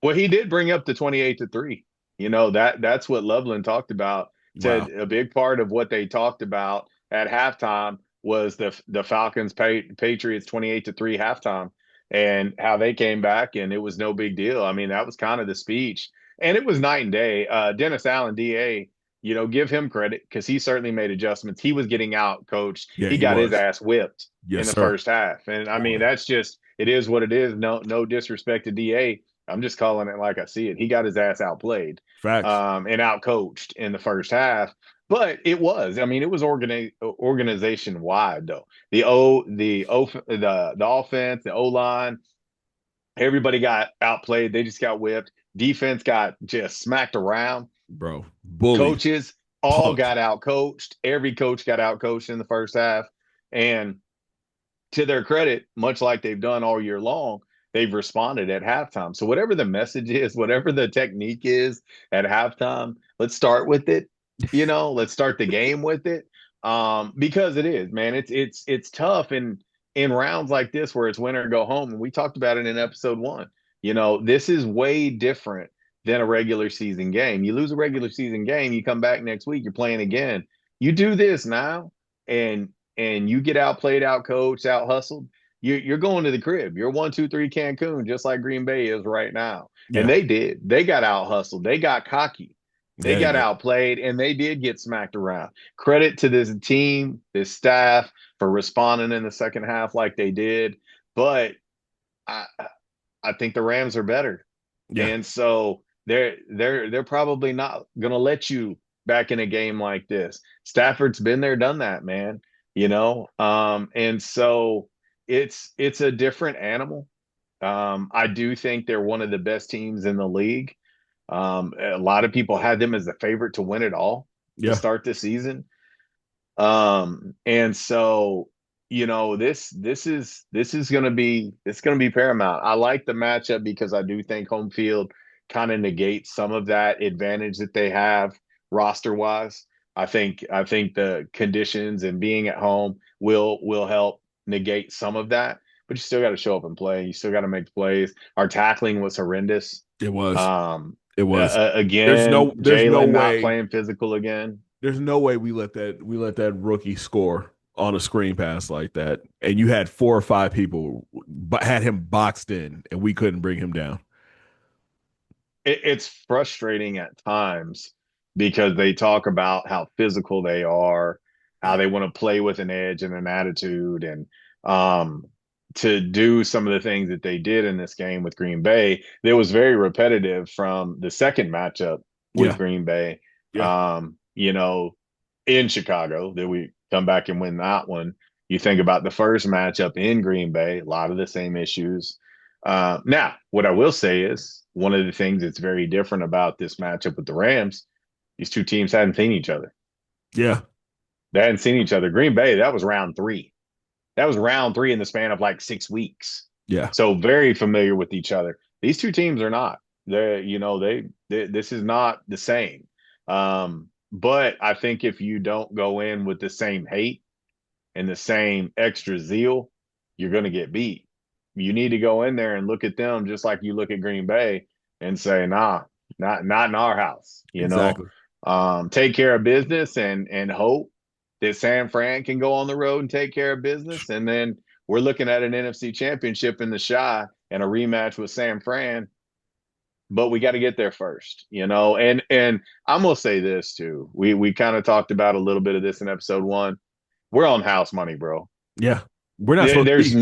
Well, he did bring up the 28-3. That's what Loveland talked about. wow, Said a big part of what they talked about at halftime was the Falcons Patriots 28-3 halftime, and how they came back and it was no big deal. I mean, that was kind of the speech. And it was night and day. Dennis Allen, DA, give him credit because he certainly made adjustments. He was getting out coached. yeah, He he got his was, ass whipped yes, in the sir." first half. And I mean, Boy, that's just, it is what it is. No disrespect to DA. I'm just calling it like I see it. He got his ass outplayed, facts. and outcoached in the first half. But I mean, it was organization wide though. The offense, the O line, everybody got outplayed. They just got whipped. Defense got just smacked around. Bro, bullied, Coaches all punked. got outcoached. Every coach got outcoached in the first half. And to their credit, much like they've done all year long, they've responded at halftime. So whatever the message is, whatever the technique is at halftime, let's start with it. Let's start the game with it. Because it is, man. It's tough in rounds like this where it's win or go home. And we talked about it in episode one. This is way different than a regular season game. You lose a regular season game, you come back next week, you're playing again. You do this now, and you get outplayed, out coached, out hustled, you're going to the crib. You're 1-2-3 Cancun, just like Green Bay is right now. And Yeah. they did. They got out hustled. They got cocky. They Yeah, they got did. outplayed, and they did get smacked around. Credit to this team, this staff for responding in the second half like they did. But I I think the Rams are better. Yeah. And so they're probably not gonna let you back in a game like this. Stafford's been there, done that, man. And so it's a different animal. I do think they're one of the best teams in the league. A lot of people had them as the favorite to win it all to Yeah. start the season. And so this is gonna be paramount. I like the matchup because I do think home field kind of negates some of that advantage that they have roster wise. I think the conditions and being at home will help negate some of that, but you still got to show up and play. You still got to make plays. Our tackling was horrendous. It was. Um, It was. Again, There's no Jalen not way playing physical again. there's no way we let that rookie score on a screen pass like that. And you had four or five people but had him boxed in and we couldn't bring him down. It's frustrating at times because they talk about how physical they are, how they want to play with an edge and an attitude, and um, to do some of the things that they did in this game with Green Bay. That was very repetitive from the second matchup with Yeah. Green Bay. Yeah. In Chicago, that we come back and win that one. You think about the first matchup in Green Bay, a lot of the same issues. Now, what I will say is one of the things that's very different about this matchup with the Rams, these two teams hadn't seen each other. Yeah. They hadn't seen each other. Green Bay, that was round three. That was round three in the span of like 6 weeks. Yeah. So very familiar with each other. These two teams are not. They this is not the same. But I think if you don't go in with the same hate and the same extra zeal, you're going to get beat. You need to go in there and look at them just like you look at Green Bay and say, nah, not in our house. Exactly. Take care of business and hope that San Fran can go on the road and take care of business. And then we're looking at an NFC championship in the shy and a rematch with San Fran, but we got to get there first. And I'm gonna say this too. We kind of talked about a little bit of this in episode one. We're on house money, bro. Yeah. We're not supposed to There's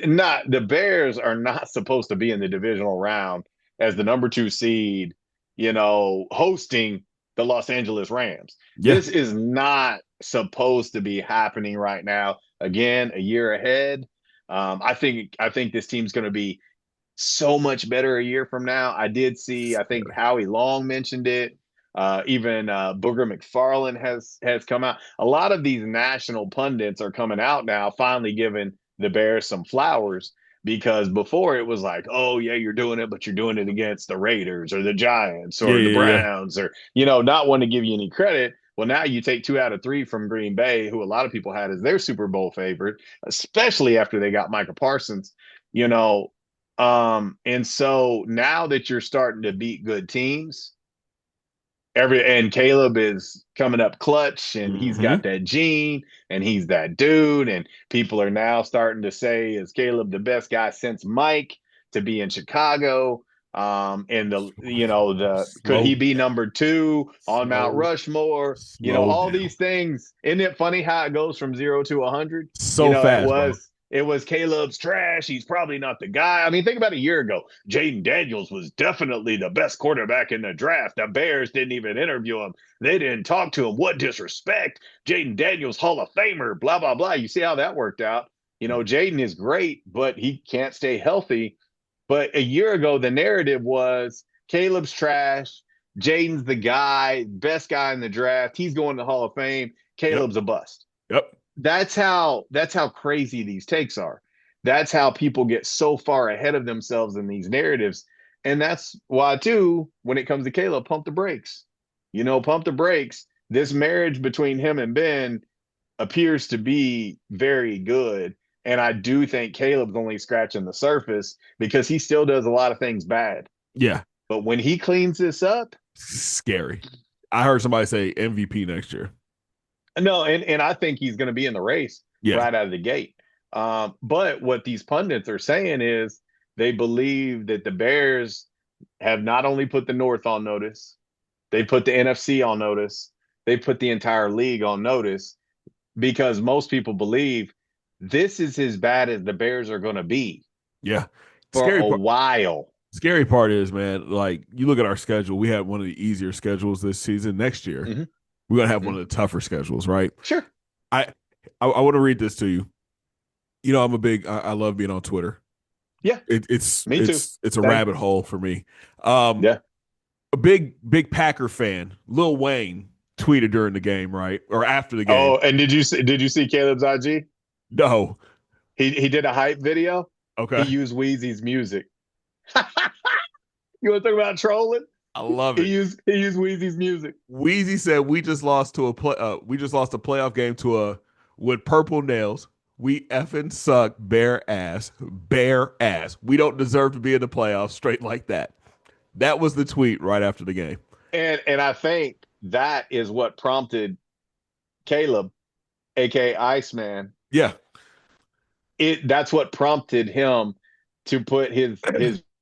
be. not the Bears are not supposed to be in the divisional round as the number two seed, hosting the Los Angeles Rams. Yeah. This is not supposed to be happening right now. Again, a year ahead. I think this team's going to be so much better a year from now. I did see, I think Howie Long mentioned it. Even Booger McFarland has come out. A lot of these national pundits are coming out now, finally giving the Bears some flowers because before it was like, oh yeah, you're doing it, but you're doing it against the Raiders or the Giants Yeah. or the Yeah. Yeah. Browns or not wanting to give you any credit. Well, now you take 2 out of 3 from Green Bay, who a lot of people had as their Super Bowl favorite, especially after they got Micah Parsons. You know, and so now that you're starting to beat good teams, and Caleb is coming up clutch and he's Hmm. got that gene and he's that dude. And people are now starting to say, is Caleb the best guy since Mike to be in Chicago? And could he Slow, be number two on Mount slow, Rushmore? slow All down. these things. Isn't it funny how it goes from 0 to 100? So It fast, bro. was it was Caleb's trash. He's probably not the guy. I mean, think about a year ago. Jaden Daniels was definitely the best quarterback in the draft. The Bears didn't even interview him. They didn't talk to him. What disrespect. Jaden Daniels, Hall of Famer, blah, blah, blah. You see how that worked out. Jaden is great, but he can't stay healthy. But a year ago, the narrative was Caleb's trash. Jaden's the guy, best guy in the draft. He's going to the Hall of Fame. Yep. Caleb's a bust. Yep. that's how crazy these takes are. That's how people get so far ahead of themselves in these narratives. And that's why too, when it comes to Caleb, pump the brakes. Pump the brakes. This marriage between him and Ben appears to be very good. And I do think Caleb's only scratching the surface because he still does a lot of things bad. Yeah, But when he cleans this up, scary. I heard somebody say MVP next year. no, and I think he's going to be in the race Yeah, right out of the gate. But what these pundits are saying is they believe that the Bears have not only put the North on notice, they put the NFC on notice, they put the entire league on notice because most people believe this is as bad as the Bears are going to be yeah. for Scary a part. while. Scary part is, man. Like you look at our schedule, we had one of the easier schedules this season. Next year, Mm-hmm, we're gonna have one mm-hmm. of the tougher schedules, right? Sure. I I want to read this to you. I'm a big. I love being on Twitter. Yeah, It, it's me too. it's it's a Same. rabbit hole for me. Um, Yeah. a big Packer fan, Lil Wayne, tweeted during the game, right, or after the game. Oh, and did you see Caleb's IG? No, He did a hype video. He okay, used Wheezy's music. You want to talk about trolling? I love He it. used he used Wheezy's music. Wheezy said we just lost to a play. We just lost a playoff game to a with purple nails. We effing suck, bare ass, bare ass. We don't deserve to be in the playoffs straight like that. That was the tweet right after the game. And I think that is what prompted Caleb, aka Iceman. Yeah, That's what prompted him to put his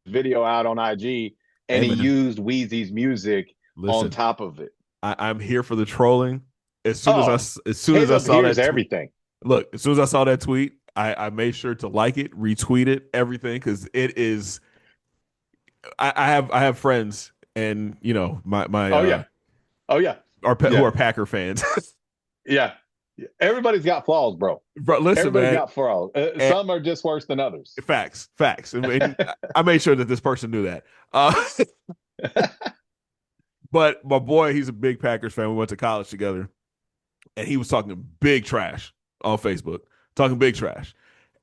video out on IG, and hey he man, used Wheezy's music on listen, top of it. I'm here for the trolling. Oh, As soon as I Caleb saw hears that tweet, everything. look, as soon as I saw that tweet, I made sure to like it, retweet it, everything because it is. I have friends, and my Oh yeah. Oh yeah. who Yeah. are Packer fans. Yeah. Everybody's got flaws, bro. Bro, listen, Everybody's man. got flaws. And Some are just worse than others. facts. And I made sure that this person knew that. But my boy, he's a big Packers fan. We went to college together, and he was talking big trash on Facebook, talking big trash.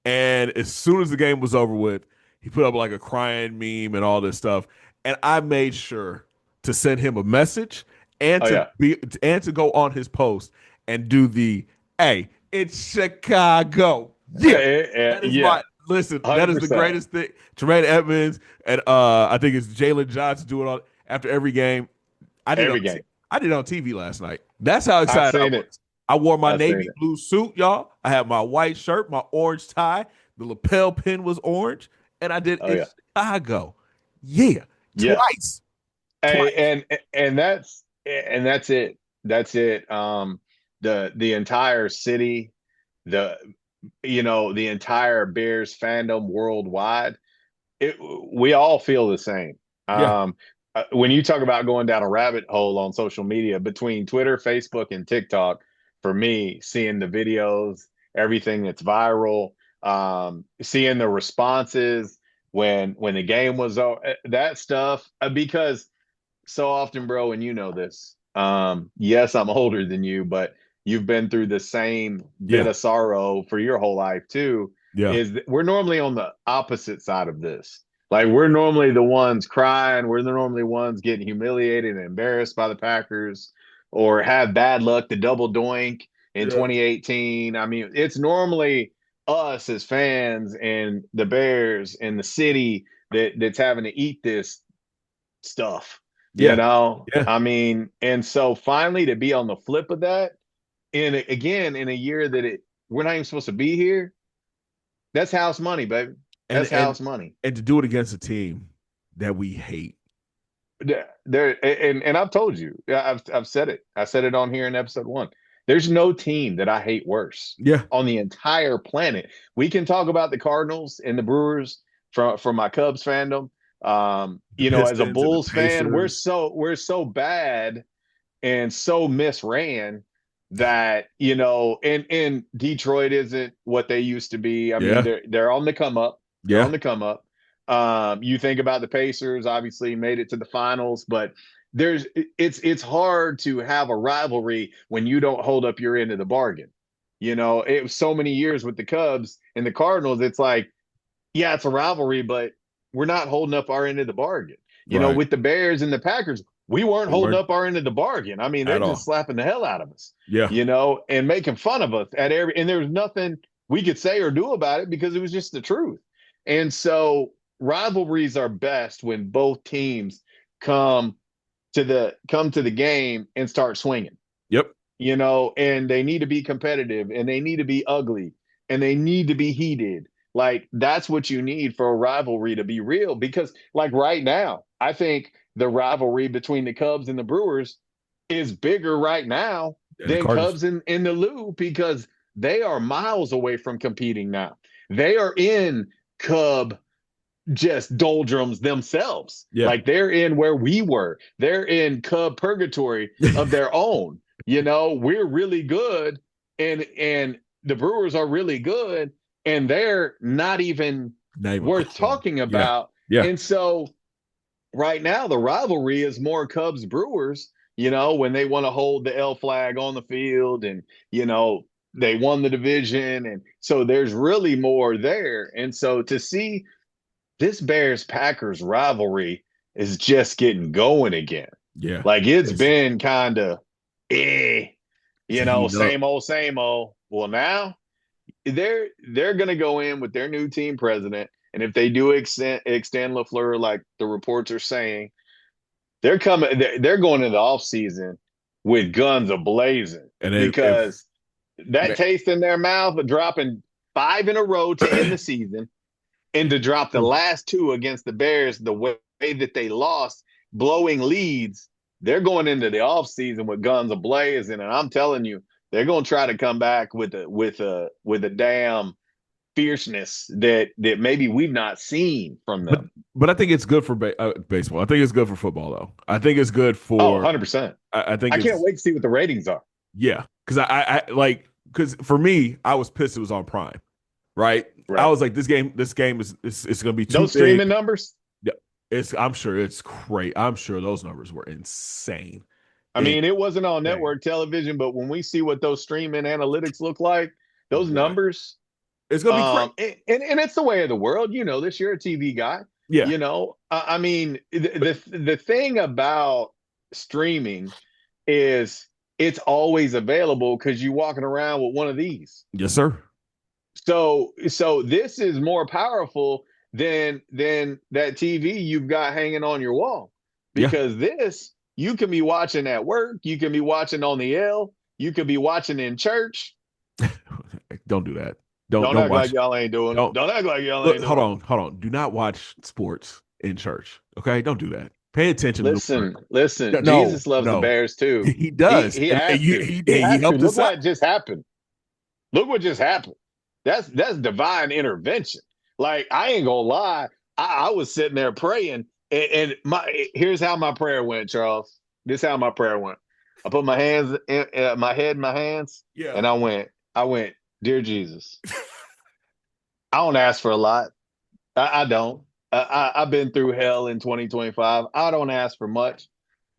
And as soon as the game was over with, he put up like a crying meme and all this stuff. And I made sure to send him a message and Oh to yeah. be and to go on his post and do the hey, it's Chicago. Yeah. That is Yeah. my listen, that is the 100%. greatest thing. Tremaine Edmonds and I think it's Jalen Johnson doing all after every game. I did it on Every game. I did it on TV last night. That's how I've excited I seen it. was. I wore my I've seen navy it. blue suit, y'all. I had my white shirt, my orange tie. The lapel pin was orange, and I did Oh in yeah. Chicago. Yeah, Yeah. twice, Hey, twice. and that's it. That's it. The entire city, the the entire Bears fandom worldwide, we all feel the same. Yeah, When you talk about going down a rabbit hole on social media between Twitter, Facebook, and TikTok, for me, seeing the videos, everything that's viral, seeing the responses when the game was over, that stuff, because so often, bro, and you know this. Yes, I'm older than you, but you've been through the same bit yeah, of sorrow for your whole life too. yeah, Is that we're normally on the opposite side of this. Like we're normally the ones crying. We're the normally ones getting humiliated and embarrassed by the Packers, or have bad luck, the double doink in yeah, 2018. I mean, it's normally us as fans and the Bears and the city that's having to eat this stuff. yeah, yeah. I mean, and so finally to be on the flip of that, again in a year that we're not even supposed to be here, that's house money, baby. And That's and house money. and to do it against a team that we hate. There, and I've told you, I've said it. I said it on here in episode 1. There's no team that I hate worse Yeah, on the entire planet. We can talk about the Cardinals and the Brewers from my Cubs fandom. the As a Pistons and the Bulls fan, we're Pacers. so bad and so misran that and Detroit isn't what they used to be. I mean, Yeah, they're on the come up. They're on yeah, the come up. You think about the Pacers, obviously made it to the finals, but it's hard to have a rivalry when you don't hold up your end of the bargain. It was so many years with the Cubs and the Cardinals. It's like, yeah, it's a rivalry, but we're not holding up our end of the bargain. Right. With the Bears and the Packers, we weren't We holding weren't up our end of the bargain. I mean, they're at just all. slapping the hell out of us, Yeah. and making fun of us at and there was nothing we could say or do about it because it was just the truth. And so rivalries are best when both teams come come to the game and start swinging, Yep. and they need to be competitive and they need to be ugly and they need to be heated. Like that's what you need for a rivalry to be real. Because like right now, I think the rivalry between the Cubs and the Brewers is bigger right now And the than Cardinals. Cubs in the Lou because they are miles away from competing now. They are in Cub just doldrums themselves. Yeah. Like they're in where we were. They're in Cub purgatory of their own. We're really good, and the Brewers are really good, and they're not even Not even worth close. talking Yeah. about. Yeah. And so right now the rivalry is more Cubs Brewers, when they want to hold the L flag on the field and they won the division, and so there's really more there. And so to see this Bears Packers rivalry is just getting going again. Yeah. Like it's It's been kind of eh, it's heating up. same old, same old. Well, now they're gonna go in with their new team president, and if they do extend LaFleur, like the reports are saying, they're going into the off season with guns ablazing And if because that taste in their mouth of dropping five in a row to end the season and to drop the last two against the Bears the way that they lost, blowing leads, they're going into the offseason with guns ablazing. And I'm telling you, they're going to try to come back with a damn fierceness that maybe we've not seen from but them. but I think it's good for baseball. I think it's good for football though. I think it's good Oh, for 100%. I think I can't it's wait to see what the ratings are. yeah, because I like because for me, I was pissed it was on Prime, right? I Right. was like, this game is it's going to be too Those big. streaming numbers, Yeah, I'm sure it's great. I'm sure those numbers were insane, I mean, it wasn't on insane. network television, but when we see what those streaming analytics look like, those Boy, numbers, it's going to be crazy. and it's the way of the world. This you're a TV guy. Yeah, I mean, the thing about streaming is it's always available because you're walking around with one of these. yes, sir. So this is more powerful than that TV you've got hanging on your wall Yeah, because this you can be watching at work, you can be watching on the L, you could be watching in church. don't do that. Don't Don't don't act like watch. y'all ain't doing it. Don't Don't act like y'all look. ain't Hold doing it. on, hold on. Do not watch sports in church. Okay, don't do that. Pay attention to the word. Listen. No, Jesus loves the no, Bears too. he He does, he and has you, to. He he has to. helped Look us out. what just happened. Look what just happened. That's divine intervention. Like I ain't gonna lie, I was sitting there praying, and here's how my prayer went, Charles. This is how my prayer went. I put my hands, my head in my hands, Yeah, and I went, dear Jesus. I don't ask for a lot. I don't. I've been through hell in 2025. I don't ask for much.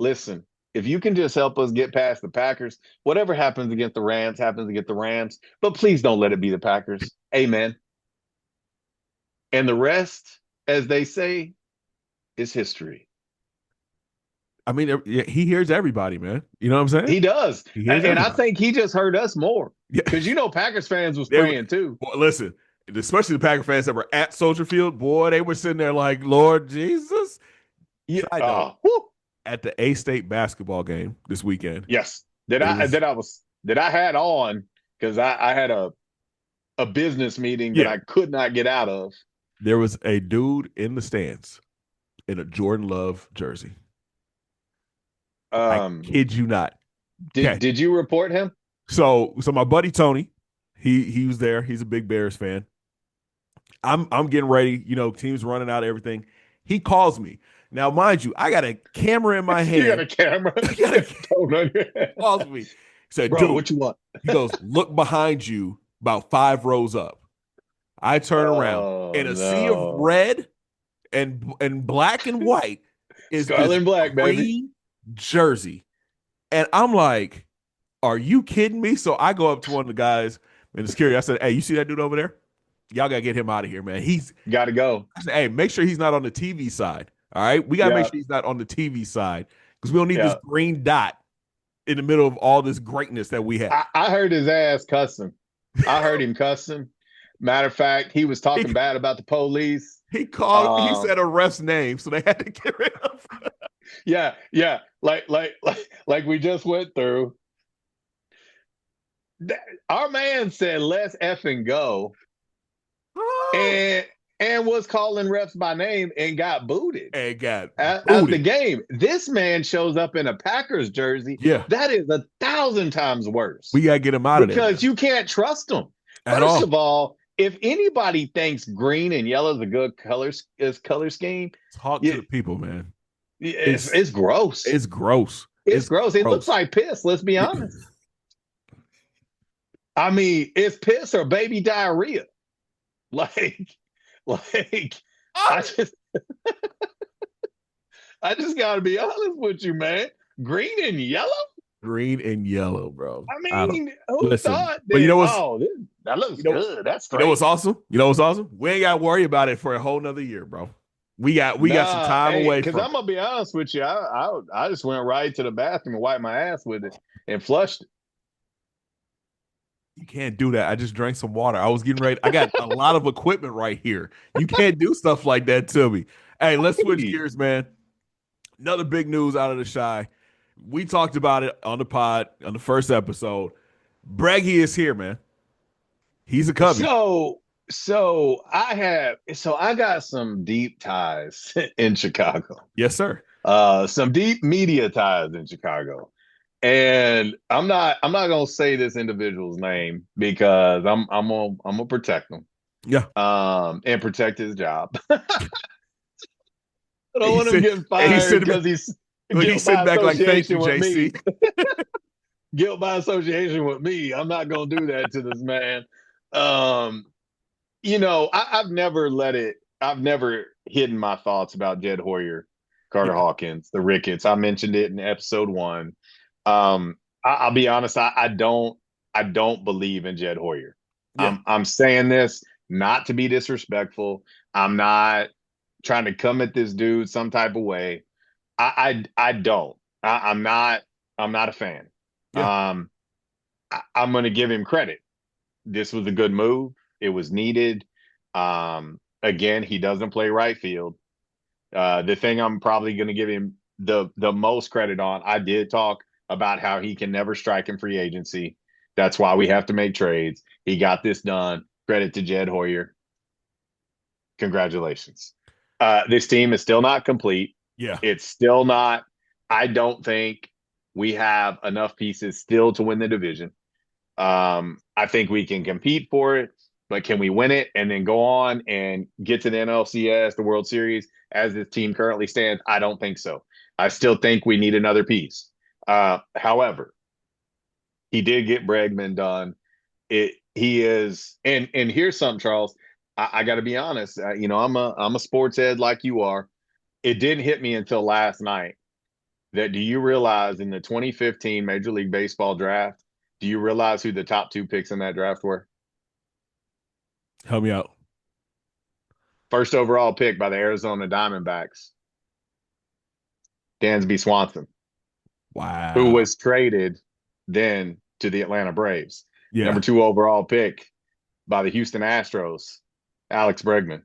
Listen, if you can just help us get past the Packers, whatever happens against the Rams happens against the Rams. But please don't let it be the Packers. Amen. And the rest, as they say, is history. I mean, he hears everybody, man. You know what I'm saying? He does. He hears And I everybody. think he just heard us more Yeah, because Packers fans was they, praying too. boy, listen, especially the Packer fans that were at Soldier Field. Boy, they were sitting there like, Lord Jesus. Yeah. Side note: at the A State basketball game this weekend, Yes. That it I was that I was that I had on because I had a business meeting that yeah. I could not get out of. There was a dude in the stands in a Jordan Love jersey. I Um, kid you not. did Okay, did you report him? so my buddy Tony, he was there. He's a big Bears fan. I'm getting ready. Team's running out of everything. He calls me. Now, mind you, I got a camera in my You got hand. a camera? I got a, Don't know. he calls me. He said, Bro, dude, what you want? he goes, look behind you about 5 rows up. I turn around Oh in a sea of no. red and black and white is Scarlet this and black, baby. green jersey. And I'm like, are you kidding me? So I go up to one of the guys and it's curious. I said, "Hey, you see that dude over there? Y'all gotta get him out of here, man. He's." Got to go. I said, "Hey, make sure he's not on the TV side. All right, we gotta make Yeah, sure he's not on the TV side because we don't need this yeah. green dot in the middle of all this greatness that we have." I heard his ass cussing. I heard him cussing. Matter of fact, he was He talking bad about the police. he called. He said Um, a ref's name, so they had to get rid of. yeah, yeah. Like we just went through. Our man said, "Let's effing go," and was calling refs by name and got booted And got at the booted. game. This man shows up in a Packers jersey. Yeah, That is 1,000 times we worse gotta get him out of there, because man. you can't trust them. At First all. of all, if anybody thinks green and yellow is a good color scheme, Talk to you, the people, man. it's It's it's gross. it's gross. It's It's gross. It looks gross. like piss. Let's be honest. I mean, it's piss or baby diarrhea. Like, like I just I just got to be honest with you, man. Green and yellow. Green and yellow, bro. I I don't mean, who listen. thought But you that? know what's Oh, that looks you know good. That's you know what's straight. awesome? You know what's awesome? We ain't gotta worry about it for a whole nother year, bro. We got some Nah, time hey, away because from I'm it. gonna be honest with you, I just went right to the bathroom and wiped my ass with it and flushed it. You can't do that. I just drank some water. I was getting ready. I got a lot of equipment right here. You can't do stuff like that to me. Hey, let's switch Hey, gears, man. Another big news out of the shy. We talked about it on the pod on the first episode. Breggy is here, man. He's a cubby. so so I got some deep ties in Chicago. Yes, sir. Some deep media ties in Chicago. And I'm not gonna say this individual's name because I'm gonna protect him. Yeah. And protect his job. I And don't he want him said, getting and fired because he's he's guilt sitting by back like, thank you, association with me. JC. Guilt by association with me. I'm not gonna do that to this man. Um, I've never let it. I've never hidden my thoughts about Jed Hoyer, Carter Yeah. Hawkins, the Ricketts. I mentioned it in episode one. I'll be honest. I don't believe in Jed Hoyer. Yeah. I'm saying this not to be disrespectful. I'm not trying to come at this dude some type of way. I don't. I'm not a fan. Yeah. Um, I'm going to give him credit. This was a good move. It was needed. Again, he doesn't play right field. The thing I'm probably going to give him the most credit on, I did talk about how he can never strike in free agency. That's why we have to make trades. He got this done. Credit to Jed Hoyer. Congratulations. This team is still not complete. Yeah. It's still not. I don't think we have enough pieces still to win the division. I think we can compete for it, but can we win it and then go on and get to the NLCS, the World Series, as this team currently stands? I don't think so. I still think we need another piece. However, he did get Bregman done. He is, and here's something, Charles. I got to be honest. I'm a sports head like you are. It didn't hit me until last night that do you realize in the 2015 Major League Baseball draft, do you realize who the top two picks in that draft were? Help me out. First overall pick by the Arizona Diamondbacks, Dansby Swanson, who Wow. was traded then to the Atlanta Braves. Number Yeah. two overall pick by the Houston Astros, Alex Bregman.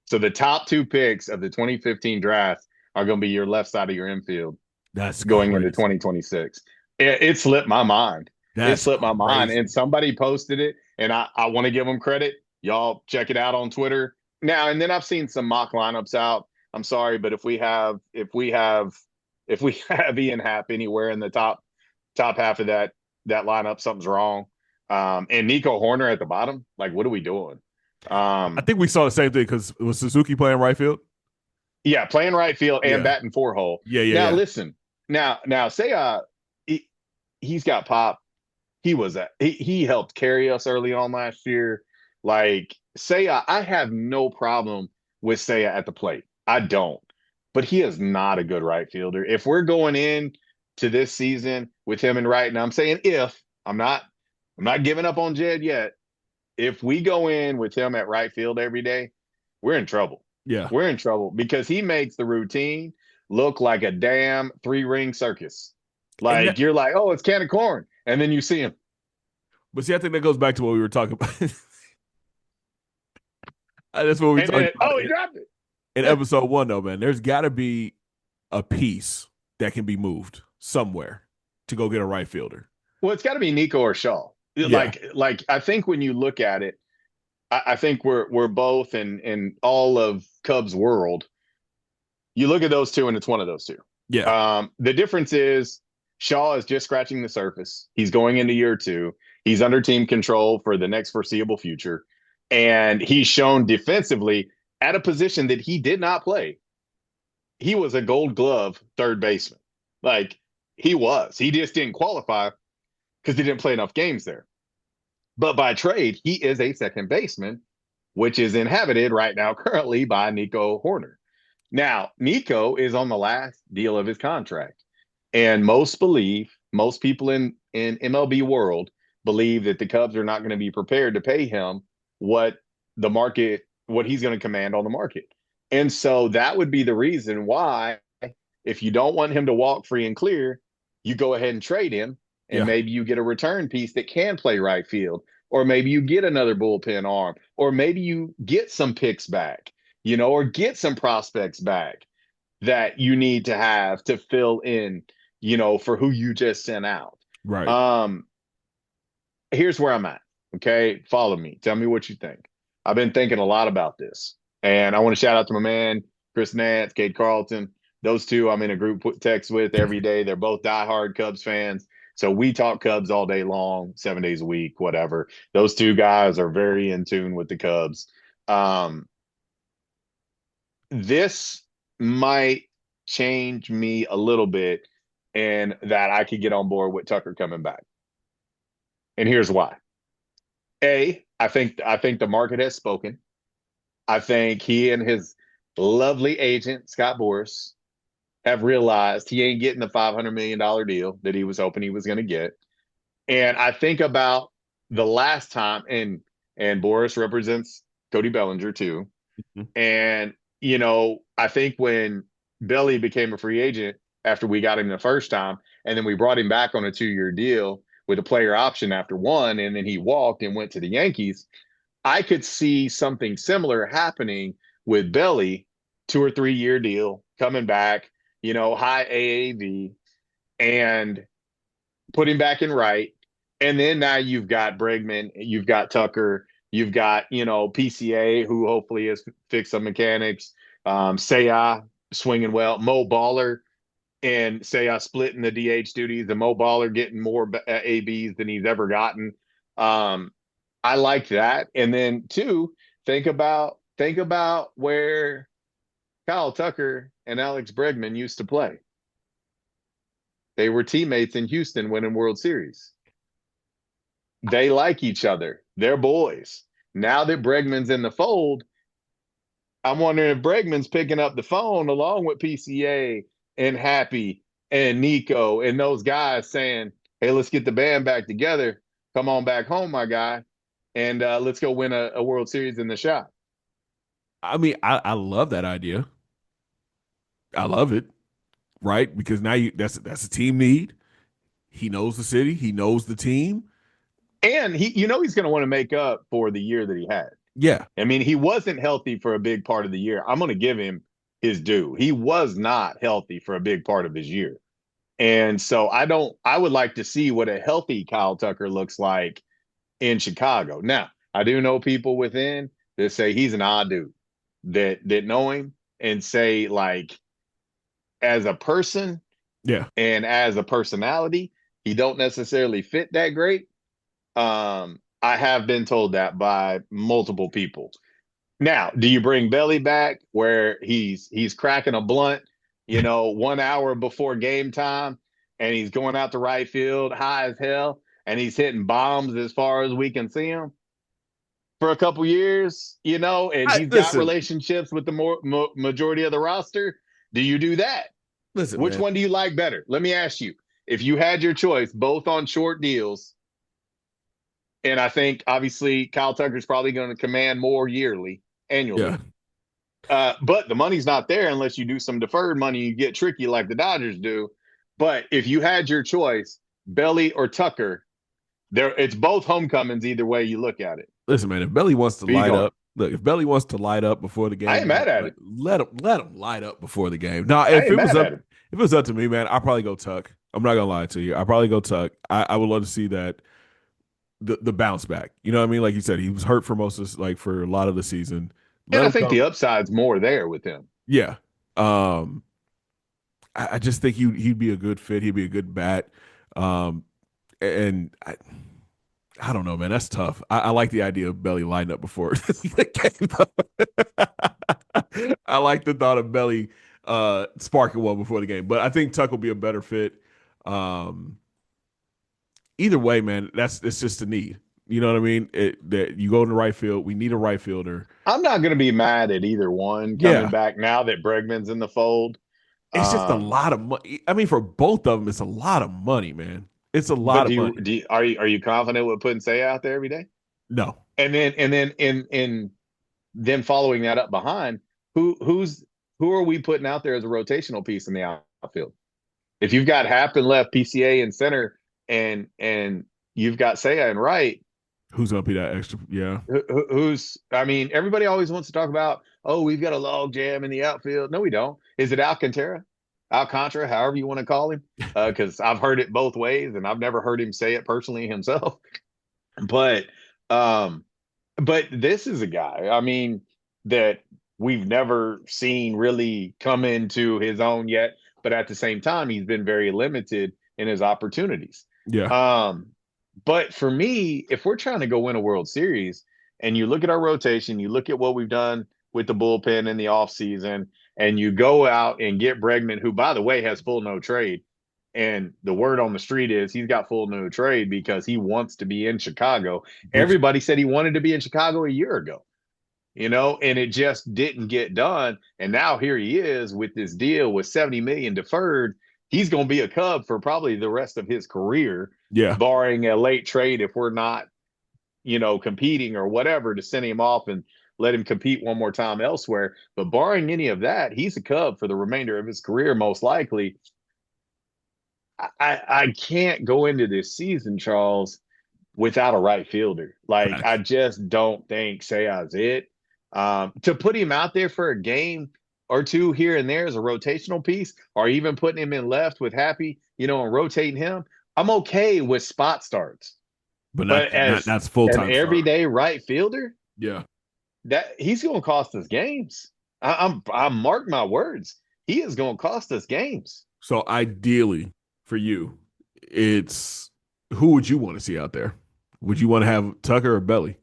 So the top two picks of the 2015 draft are going to be your left side of your infield That's going into crazy. 2026. It slipped my mind. It That's slipped my mind. And crazy. somebody posted it, and I want to give them credit. Y'all check it out on Twitter. Now, and then I've seen some mock lineups out. I'm sorry, but if we have Ian Happ anywhere in the top half of that lineup, something's wrong. And Nico Horner at the bottom, like, what are we doing? I Um, think we saw the same thing because was Suzuki playing right field? yeah, playing right field and Yeah. batting four hole. Yeah. Yeah. Now Yeah. listen, now say he's got pop. He helped carry us early on last year. Like Seiya, I have no problem with Seiya at the plate. I don't. But he is not a good right fielder. If we're going in to this season with him in right, and I'm saying if I'm not I'm not giving up on Jed yet. If we go in with him at right field every day, we're in trouble. Yeah. We're in trouble because he makes the routine look like a damn three-ring circus. And Like that, you're like, oh, it's can of corn. And then you see him. but see, I think that goes back to what we were talking about. That's what we And talked then, about oh, he dropped it. in episode one, though, man. There's got to be a piece that can be moved somewhere to go get a right fielder. Well, it's got to be Nico or Shaw. Yeah. Like I think when you look at it, I think we're both in all of Cubs world. You look at those two, and it's one of those two. Yeah. The difference is Shaw is just scratching the surface. He's going into year two. He's under team control for the next foreseeable future, and he's shown defensively at a position that he did not play. He was a Gold Glove third baseman. Like he was. He just didn't qualify because he didn't play enough games there. But by trade, he is a second baseman, which is inhabited right now currently by Nico Horner. Now, Nico is on the last deal of his contract. And most people in MLB world believe that the Cubs are not going to be prepared to pay him what what he's going to command on the market. And so that would be the reason why, if you don't want him to walk free and clear, you go ahead and trade him. And Yeah. maybe you get a return piece that can play right field, or maybe you get another bullpen arm, or maybe you get some picks back, or get some prospects back that you need to have to fill in, for who you just sent out. Right. Um, Here's where I'm at. Okay. Follow me. Tell me what you think. I've been thinking a lot about this. And I want to shout out to my man, Chris Nance, Cade Carlton. Those two I'm in a group text with every day. They're both diehard Cubs fans. So we talk Cubs all day long, 7 days a week, whatever. Those two guys are very in tune with the Cubs. Um, this might change me a little bit and that I could get on board with Tucker coming back. And here's why. I think the market has spoken. I think he and his lovely agent, Scott Boras, have realized he ain't getting the $500 million deal that he was hoping he was going to get. And I think about the last time, and Boras represents Cody Bellinger too. Mhm. And, I think when Billy became a free agent after we got him the first time, and then we brought him back on a 2-year deal with a player option after one, and then he walked and went to the Yankees, I could see something similar happening with Belly, 2 or 3 year deal, coming back, high AAV, and put him back in right. And then now you've got Bregman, you've got Tucker, you've got, PCA, who hopefully has fixed some mechanics, Seiya swinging well, Mo Baller and Seiya splitting the DH duties, and Mo Baller getting more ABs than he's ever gotten. Um, I like that. And then two, think about where Kyle Tucker and Alex Bregman used to play. They were teammates in Houston winning World Series. They like each other. They're boys. Now that Bregman's in the fold, I'm wondering if Bregman's picking up the phone along with PCA and Happy and Nico and those guys saying, hey, let's get the band back together. Come on back home, my guy. And let's go win a World Series in the shop. I mean, I love that idea. I love it. Right. Because now that's a team need. He knows the city. He knows the team. And he's going to want to make up for the year that he had. Yeah. I mean, he wasn't healthy for a big part of the year. I'm going to give him his due. He was not healthy for a big part of his year. And so I would like to see what a healthy Kyle Tucker looks like in Chicago. Now, I do know people within that say he's an odd dude that know him and say, like, as a person Yeah. and as a personality, he don't necessarily fit that great. I have been told that by multiple people. Now, do you bring Belly back where he's cracking a blunt, 1 hour before game time, and he's going out to right field high as hell, and he's hitting bombs as far as we can see him for a couple years, and he's got Listen, relationships with the majority of the roster? Do you do that? listen, Which man. one do you like better? Let me ask you. If you had your choice, both on short deals, And I think obviously Kyle Tucker's probably going to command more Yeah. annually. But the money's not there unless you do some deferred money. You get tricky like the Dodgers do. But if you had your choice, Belly or Tucker, there it's both homecomings either way you look at it. Listen, man, if Belly wants to Be light going. up, look, if Belly wants to light up before the I game, ain't man, mad at like it. let him light up before the game. Now, I ain't mad at it. if it was up to me, man, I'd probably go Tuck. I'm not gonna lie to you. I'd probably go Tuck. I would love to see that the bounce back. You know what I mean? Like you said, he was hurt for like for a lot of the season. And Let I him think the come. upside's more there with him. Yeah. Um, I just think he'd be a good fit. He'd be a good bat. Um, and I don't know, man. That's tough. I like the idea of Belly lining up before the game. I like the thought of Belly sparking one before the game, but I think Tuck will be a better fit. Um, Either way, man, it's just a need. You know what I mean? That you go in the right field. We need a right fielder. I'm not going to be mad at either one coming Yeah, back now that Bregman's in the fold. it's just a Um, lot of money. I mean, for both of them, it's a lot of money, man. It's a but lot of money. are you confident with putting Say out there every day? No, And then in then following that up behind, who's who are we putting out there as a rotational piece in the outfield? If you've got Happen left, PCA in center, and you've got Seiya in right, who's gonna be that extra? Yeah, who's I mean, everybody always wants to talk about, oh, we've got a log jam in the outfield. No, we don't. Is it Alcantara, however you want to call him? Because I've heard it both ways, and I've never heard him say it personally himself. But um, but this is a guy, I mean, that we've never seen really come into his own yet. But at the same time, he's been very limited in his opportunities. yeah, Um, but for me, if we're trying to go win a World Series and you look at our rotation, you look at what we've done with the bullpen in the offseason, and you go out and get Bregman, who, by the way, has full no trade. And the word on the street is he's got full no trade because he wants to be in Chicago. which Everybody said he wanted to be in Chicago a year ago, and it just didn't get done. And now here he is with this deal with 70 million deferred. He's going to be a Cub for probably the rest of his career, yeah, barring a late trade if we're not, competing or whatever to send him off and let him compete one more time elsewhere. But barring any of that, he's a Cub for the remainder of his career, most likely. I can't go into this season, Charles, without a right fielder. Like, I facts. just don't think Seiya's it. To put him out there for a game or two here and there as a rotational piece, or even putting him in left with Happy, and rotating him, I'm okay with spot starts. But But as that's full an time starter. everyday right fielder, Yeah. that he's going to cost us games. I mark my words. He is going to cost us games. So ideally for you, it's who would you want to see out there? Would you want to have Tucker or Belly?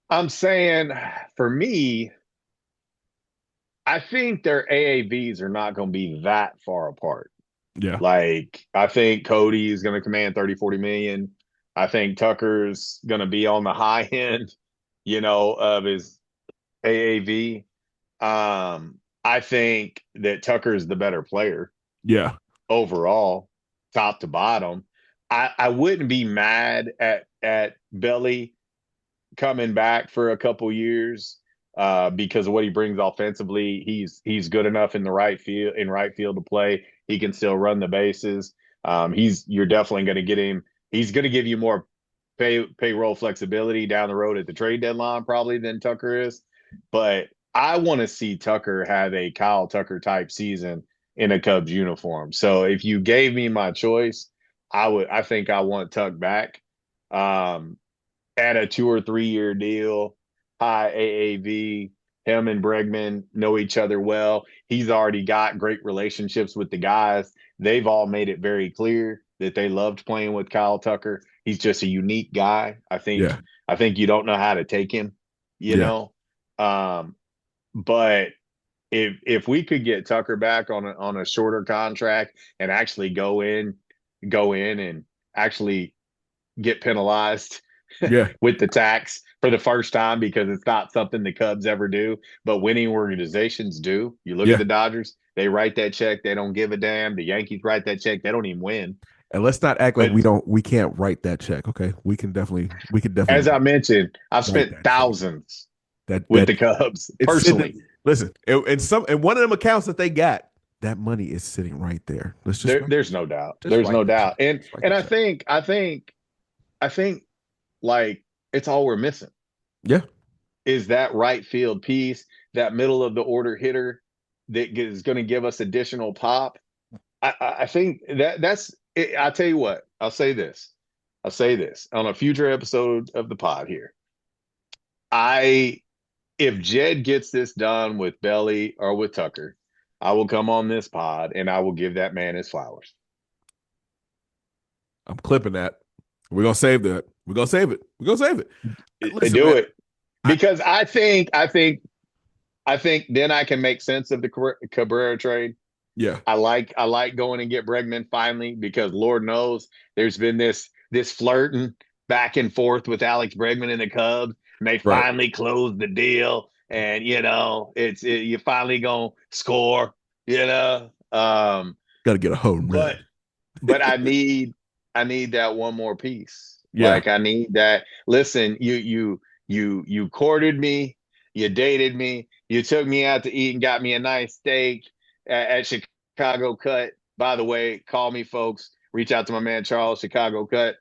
I'm saying for me, I think their AAVs are not going to be that far apart. Yeah. Like, I think Cody is going to command 30, 40 million. I think Tucker's going to be on the high end, of his AAV. I think that Tucker's the better player Yeah. overall, top to bottom. I wouldn't be mad at Belly coming back for a couple years because of what he brings offensively. He's good enough in the right field to play. He can still run the bases. You're definitely going to get him. He's going to give you more payroll flexibility down the road at the trade deadline probably than Tucker is. But I want to see Tucker have a Kyle Tucker type season in a Cubs uniform. So if you gave me my choice, I think I want Tuck back. Um, at a 2 or 3 year deal, high AAV. Him and Bregman know each other well. He's already got great relationships with the guys. They've all made it very clear that they loved playing with Kyle Tucker. He's just a unique guy. I think Yeah. I think you don't know how to take him, you Yeah. know. Um, but if we could get Tucker back on a shorter contract and actually go in and actually get penalized Yeah. with the tax for the first time because it's not something the Cubs ever do, but winning organizations do. You look at Yeah. the Dodgers, they write that check, they don't give a damn. The Yankees write that check, they don't even win. And let's not act like But we can't write that check. Okay, we can as definitely I mentioned, I've write spent that check. thousands with That the Cubs it's sitting. personally. Listen, and one of them accounts that they got, that money is sitting right there. Let's There's no doubt. just There's write no the check. doubt. And Just write the and check. I think like it's all we're missing Yeah, is that right field piece, that middle of the order hitter that is going to give us additional pop. I think that's it. I'll tell you what. I'll say this. I'll say this on a future episode of the pod here. I if Jed gets this done with Belly or with Tucker, I will come on this pod and I will give that man his flowers. I'm clipping that. We're gonna save that. We're gonna save it. We're gonna save it. Listen, Do man. it I, because I think then I can make sense of the Cabrera trade. yeah, I like going and get Bregman finally because Lord knows there's been this flirting back and forth with Alex Bregman and the Cubs, and they right. finally closed the deal. And you finally gonna score, you know. Got to get a home But run. but I need that one more piece. Yeah, Like I need that. Listen, you courted me, you dated me, you took me out to eat and got me a nice steak at Chicago Cut. By the way, call me folks. Reach out to my man Charles, Chicago Cut.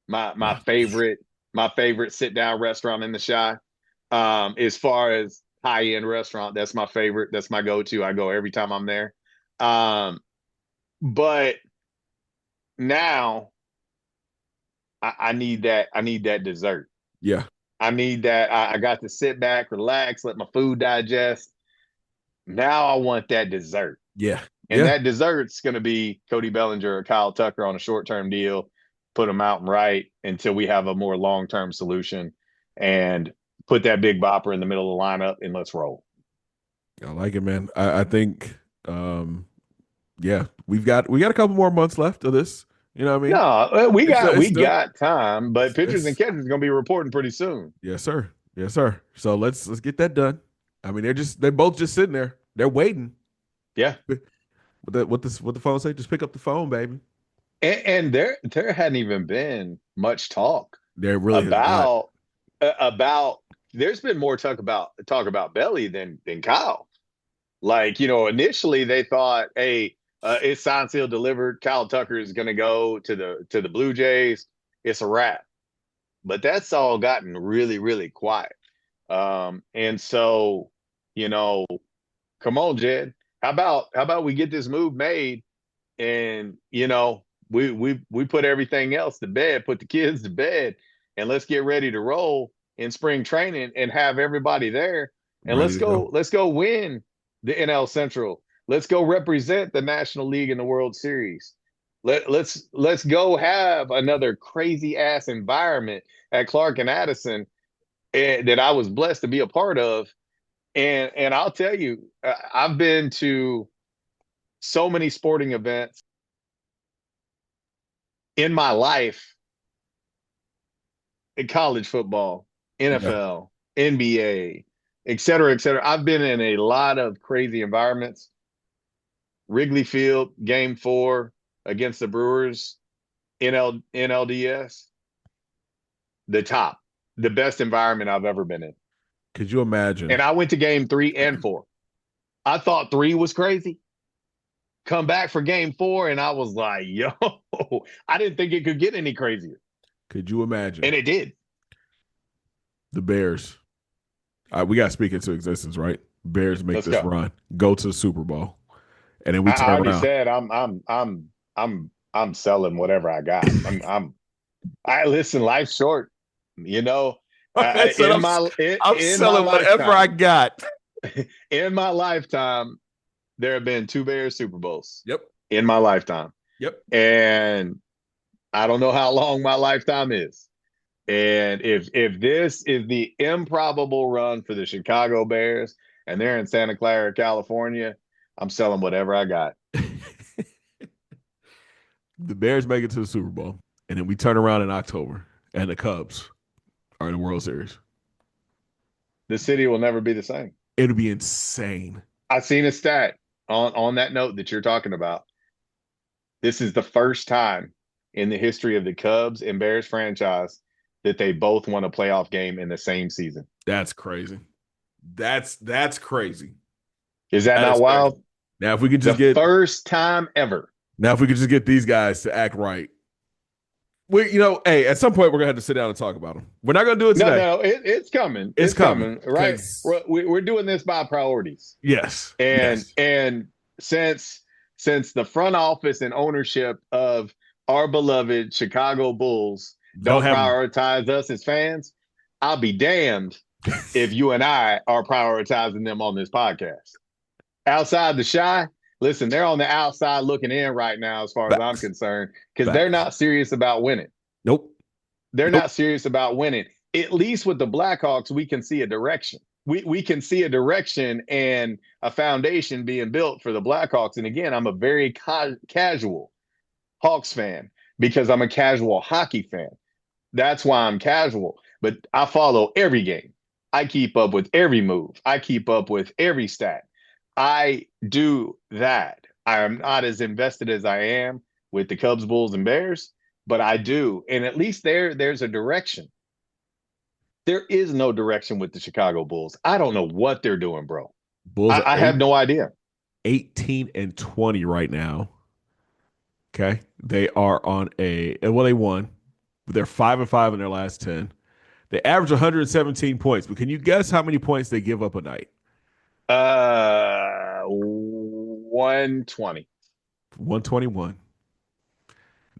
My my yeah. favorite my favorite sit down restaurant in the Chi. As far as high end restaurant, that's my favorite. That's my go to. I go every time I'm there. Um, but now I need that. I need that dessert. Yeah. I need that. I got to sit back, relax, let my food digest. Now I want that dessert. Yeah. And Yeah. that dessert's going to be Cody Bellinger or Kyle Tucker on a short term deal, put them out and right until we have a more long term solution and put that big bopper in the middle of the lineup and let's roll. I like it, man. I think um yeah, we got a couple more months left of this. You know what I No, mean? we It's got it's we still got time, but pitchers and it's catchers is going to be reporting pretty soon. yes, sir. Yes, sir. So let's get that done. I mean, they're both just sitting there. They're waiting. Yeah. What the phone say? Just pick up the phone, baby. And there hadn't even been much talk There really has not. about about there's been more talk about Belly than Kyle. Like, initially they thought, hey, it's signed, sealed, delivered. Kyle Tucker is going to go to the Blue Jays. It's a wrap. But that's all gotten really, really quiet. And so, you know, come on, Jed. How about we get this move made and we put everything else to bed, put the kids to bed, and let's get ready to roll in spring training and have everybody there. And Ready to go. let's go win the NL Central. Let's go represent the National League in the World Series. Let's go have another crazy ass environment at Clark and Addison that I was blessed to be a part of. And I'll tell you, I've been to so many sporting events in my life in college football, Yeah. NFL, NBA, et cetera, et cetera. I've been in a lot of crazy environments. Wrigley Field, game 4 against the Brewers, NLDS, the top, the best environment I've ever been in. Could you And imagine? I went to game 3 and 4. I thought 3 was crazy. Come back for game 4, and I was like, yo, I didn't think it could get any crazier. Could you imagine And it did. the Bears? We got to speak into existence, right? Bears make Let's this go. run, go to the Super Bowl, and then we I turn already around. said I'm selling whatever I got. I listen. Life's short, you know. I said I'm In my selling whatever I lifetime, got. in my lifetime, there have been 2 Bears Super Bowls Yep. in my lifetime, Yep. and I don't know how long my lifetime is. And if this is the improbable run for the Chicago Bears and they're in Santa Clara, California, I'm selling whatever I got. The Bears make it to the Super Bowl, and then we turn around in October, and the Cubs are in the World Series. The city will never be the same. It'll be insane. I seen a stat on that note that you're talking about. This is the first time. in the history of the Cubs and Bears franchise that they both won a playoff game in the same season. That's crazy. That's crazy. Is that That not is crazy. wild? Now if we could The just get first time ever. now if we could just get these guys to act right. Hey, at some point we're gonna have to sit down and talk about them. We're not gonna do it No, today. no, it's coming. It's It's coming coming, right? because We're doing this by priorities. yes, And yes, and since since the front office and ownership of our beloved Chicago Bulls don't don't have them. prioritize us as fans, I'll be damned if you and I are prioritizing them on this podcast. Outside the shy, listen, they're on the outside looking in right now, as far as I'm Facts, concerned, because they're facts. not serious about winning. Nope, They're nope. not serious about winning. At least with the Blackhawks, we can see a direction. We can see a direction and a foundation being built for the Blackhawks. And again, I'm a very casual Hawks fan because I'm a casual hockey fan. That's why I'm casual. But I follow every game. I keep up with every move. I keep up with every stat. I do that. I am not as invested as I am with the Cubs, Bulls, and Bears, but I do. And at least there's a direction. There is no direction with the Chicago Bulls. I don't know what they're doing, bro. Bulls are I have no idea. 18-20 right now. Okay, they are on they won. They're 5-5 in their last 10. They average 117 points, but can you guess how many points they give up a night? 120. 121.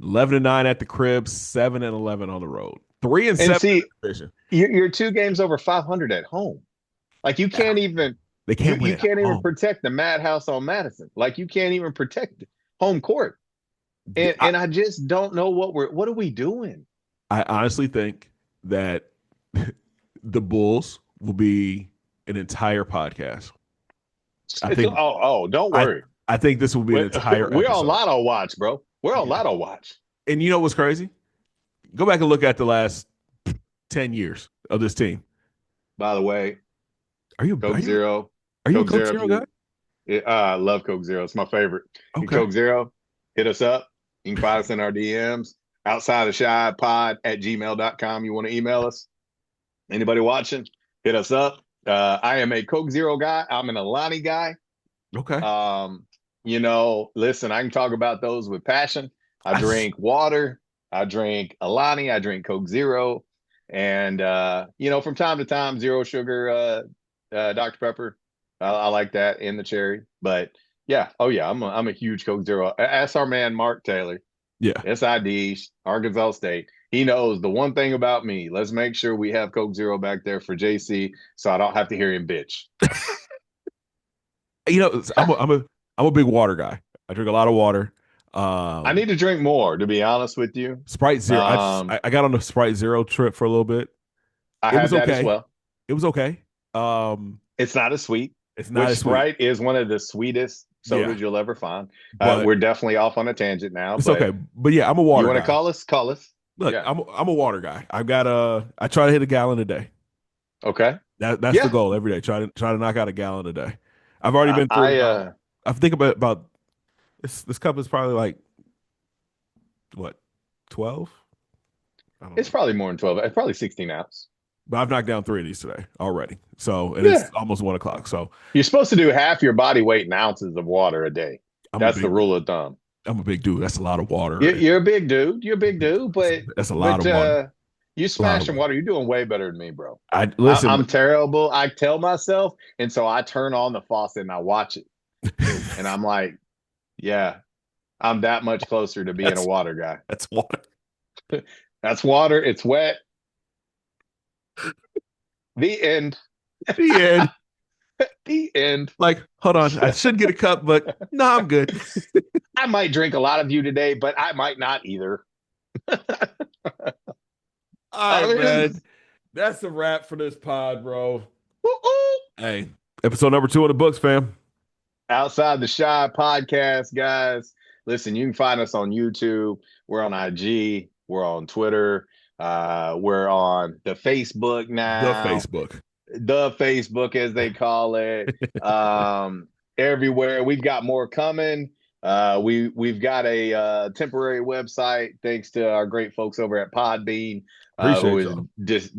11-9 at the crib, 7-11 on the road. 3 and And 7 in see, the division. you're 2 games over 500 at home. Like you Yeah, can't even they you can't win you it at can't even home. protect the madhouse on Madison. Like you can't even protect home court. And I, and I just don't know what are we doing? I honestly think that the Bulls will be an entire podcast. I think Don't I worry. I think this will be an entire We're on episode. Lotto Watch, bro. We're on Yeah. Lotto Watch. And you know what's crazy? Go back and look at the last 10 years of this team. By the way, Are you are Coke you Zero, are you a Coke Coke Zero. If Zero guy? you, I love Coke Zero. It's my favorite. And Okay. Coke Zero, hit us up. You can find us in our DMs. Outside of shy pod at gmail.com. You want to email us? Anybody watching? Hit us up. I am a Coke Zero guy. I'm an Alani guy. Okay. Um, listen, I can talk about those with passion. I I, drink water. I drink Alani. I drink Coke Zero. And, from time to time, zero sugar Dr. Pepper. I like that in the cherry. But yeah, oh yeah, I'm a huge Coke Zero. Ask our man Mark Taylor, yeah. SID, Arkansas State. He knows the one thing about me. Let's make sure we have Coke Zero back there for JC, so I don't have to hear him bitch. I'm a big water guy. I drink a lot of water. I need to drink more, to be honest with you. Sprite Zero. Um, I got on the Sprite Zero trip for a little bit. I It had was that as okay. well. It was okay. Um, It's not as sweet, it's not which as sweet. Sprite is one of the sweetest Yeah, sodas you'll ever find. but We're definitely off on a tangent now, it's but okay. But yeah, I'm a you water want to guy. call us? Call us. Look, Yeah. I'm a water guy. I try to hit a gallon a day. Okay. That's the Yeah. goal every day. Try to knock out a gallon a day. I've already I, been through I about I think about this cup is probably like what 12? I don't it's know. probably more than 12. It's probably 16 ounce. But I've knocked down 3 of these today already. So and it's Yeah. almost 1 o'clock. So You're supposed to do half your body weight in ounces of water a day. I'm a That's the big rule of thumb. I'm a big dude. That's a lot of water You're, right you're a big dude. You're a big dude, but That's a lot but of water. you A lot of smashing water. water. You're doing way better than me, bro. I I, listen. I'm terrible. I tell myself, and so I turn on the faucet and I watch it, and I'm like, yeah, I'm that much closer to being a that's water guy. that's water. That's water. It's wet. The end. The end. The end. Like, hold on. I should get a cup, but no, I'm good. I might drink a lot of you today, but I might not either. All right, man. That's a wrap for this pod, bro. Hey, episode number 2 in the books, fam. Outside the Shy podcast, guys. Listen, you can find us on YouTube. We're on IG. We're on Twitter. We're on the Facebook The now. Facebook. The Facebook, as they call it. Everywhere. We've got more coming. We've got a temporary website thanks to our great folks over at Podbean, who Appreciate is y'all.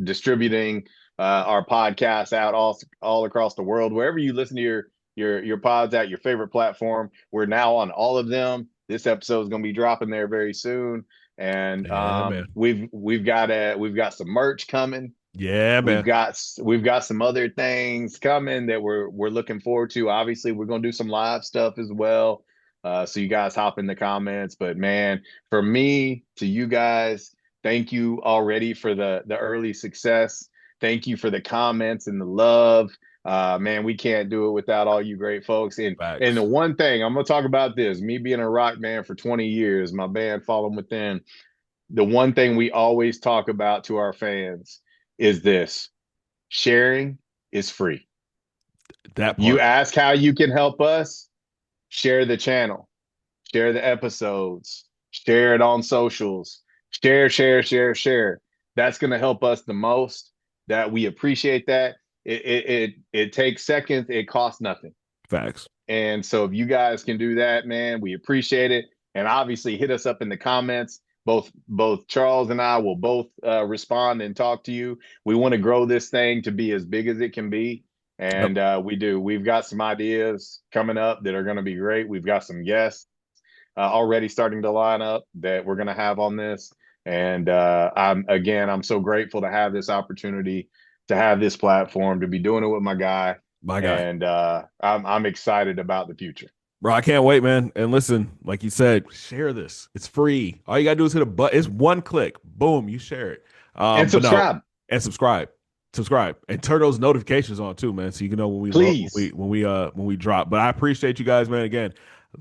distributing our podcast out all across the world. Wherever you listen to your pods at your favorite platform, we're now on all of them. This episode is going to be dropping there very soon, and Yeah, man. we've got some merch coming. Yeah, We've man. got we've got some other things coming that we're looking forward to. Obviously, we're gonna do some live stuff as well. So you guys hop in the comments. But man, for me to you guys, thank you already for the early success. Thank you for the comments and the love. Man, we can't do it without all you great folks. And the Facts. one thing I'm gonna talk about this, me being a rock band for 20 years, my band Fallen Within, the one thing we always talk about to our fans is this: sharing is free. That You part. ask how you can help us, share the channel, share the episodes, share it on socials, share. That's going to help us the most. That we appreciate that. It takes seconds. It costs nothing. Facts. And so if you guys can do that, man, we appreciate it. And obviously hit us up in the comments. Both Charles and I will both respond and talk to you. We want to grow this thing to be as big as it can be. Yep. And we do. We've got some ideas coming up that are going to be great. We've got some guests already starting to line up that we're going to have on this. And I'm so grateful to have this opportunity, to have this platform, to be doing it with my guy, My guy. and I'm excited about the future. Bro, I can't wait, man. And listen, like you said, share this. It's free. All you gotta do is hit a button. It's one click. Boom, you share it. And But no, subscribe, and subscribe. Subscribe. And turn those notifications on too, man. So you can know please. when we drop. But I appreciate you guys, man. Again,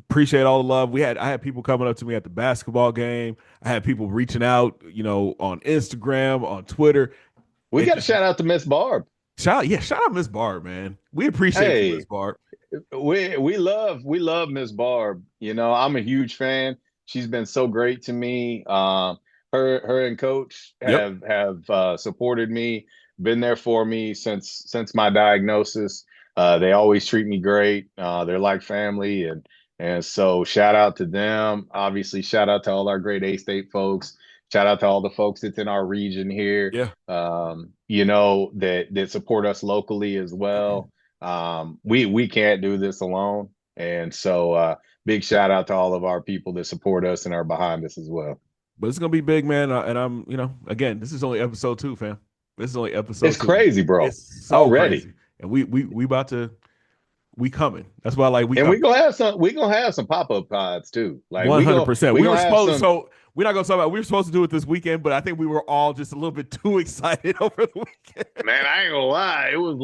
appreciate all the love. I had people coming up to me at the basketball game. I had people reaching out, on Instagram, on Twitter. We It got to just shout out to Miss Barb. shout out Miss Barb, man. We appreciate you, Miss Hey, Barb. we love Miss Barb. I'm a huge fan. She's been so great to me. Her and Coach Yep. have supported me, been there for me since my diagnosis. They always treat me great. They're like family, and so shout out to them. Obviously, shout out to all our great A State folks. Shout out to all the folks that's in our region here. Yeah. That support us locally as well. We can't do this alone, and so big shout out to all of our people that support us and are behind us as well. But it's gonna be big, man. And I'm, again, this is only episode 2, fam. This is only It's episode 2. crazy, bro. It's so Already. crazy, and we about to we coming. That's why, like, we And coming. we gonna have some pop-up pods too. Like One hundred percent. we We were gonna have supposed some. so we're not gonna talk about. We were supposed to do it this weekend, but I think we were all just a little bit too excited over the weekend. Man, I ain't gonna lie. It was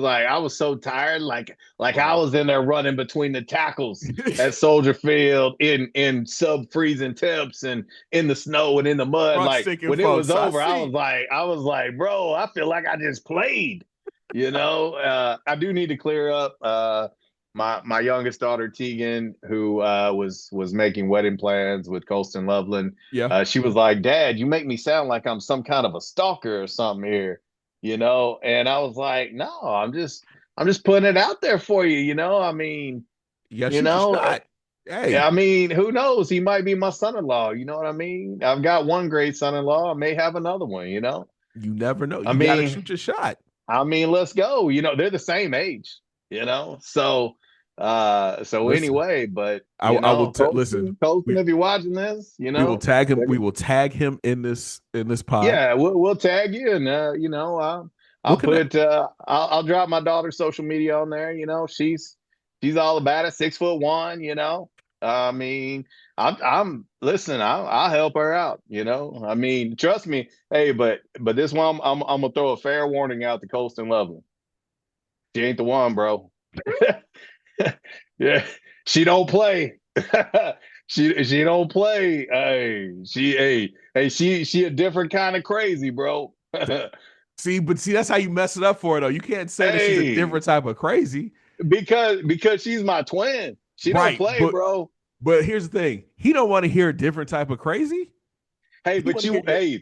like I was so tired. Like I Bro, was in there running between the tackles at Soldier Field in sub freezing temps and in the snow and in the mud. truck Like sinking, when it was folks. I over, see. I was like, bro, I feel like I just played. I do need to clear up. My youngest daughter Tegan, who was making wedding plans with Colston Loveland, Yeah, she was like, "Dad, you make me sound like I'm some kind of a stalker or something here." And I was like, "No, I'm just putting it out there for you. I mean, you gotta you shoot your know, shot. Hey, who knows? He might be my son-in-law. You know what I mean? I've got one great son-in-law. I may have another one. you never know. I You gotta mean, shoot your shot. let's go. They're the same age. So Listen, anyway, but I will listen. Colton, if you're watching this, We will tag him. We will tag him in this pod. yeah, we'll tag you, and We'll I'll connect. put I'll drop my daughter's social media on there. She's all about it, 6'1". I mean, I'm listen. I'll help her out. I mean, trust me. Hey, but this one, I'm gonna throw a fair warning out to Colston Loveland. She ain't the one, bro. Yeah, she don't play. She don't play. She a different kind of crazy, bro. See, that's how you mess it up for her, though. You can't say that she's a Hey, different type of crazy, because she's my twin. She don't right? play, bro. But here's the thing: he don't want to hear a different type of crazy. Hey, He want to hear your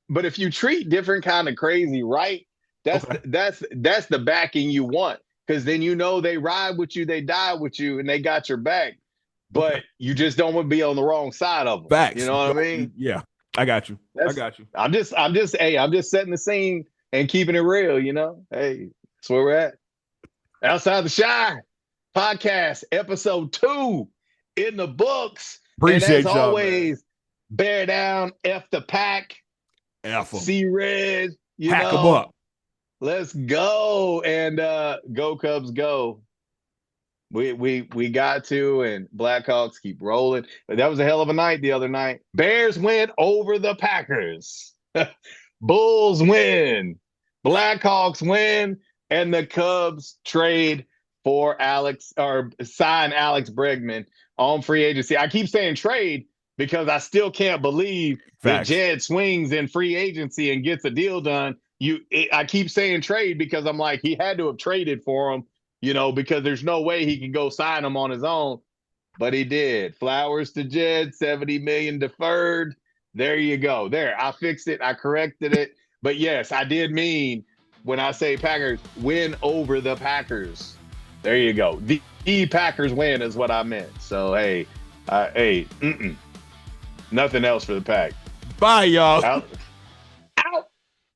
but if you treat different kind of crazy right, okay. that's the backing you want. Because then they ride with you, they die with you, and they got your back. but you just don't want to be on the wrong side of them. You Facts. know what I mean? Yeah, I got you. I That's got you. I'm just setting the scene and keeping it real. Hey, that's where we're at. Outside the Shy podcast, episode 2 in the books. And as Appreciate y'all, man. always, bear down, F the pack, F them. see red, Hack them up. let's go. And go Cubs go. We got to, and Blackhawks keep rolling. But that was a hell of a night the other night. Bears went over the Packers. Bulls win. Blackhawks win, and the Cubs trade for sign Alex Bregman on free agency. I keep saying trade because I still can't believe Facts. that Jed swings in free agency and gets a deal done. I keep saying trade because I'm like, he had to have traded for him, because there's no way he can go sign him on his own. But he did. Flowers to Jed, $70 million deferred. There you go. There, I fixed it. I corrected it. But yes, I did mean when I say Packers win over the Packers. There you go. The Packers win is what I meant. So hey, nothing else for the Pack. Bye, y'all.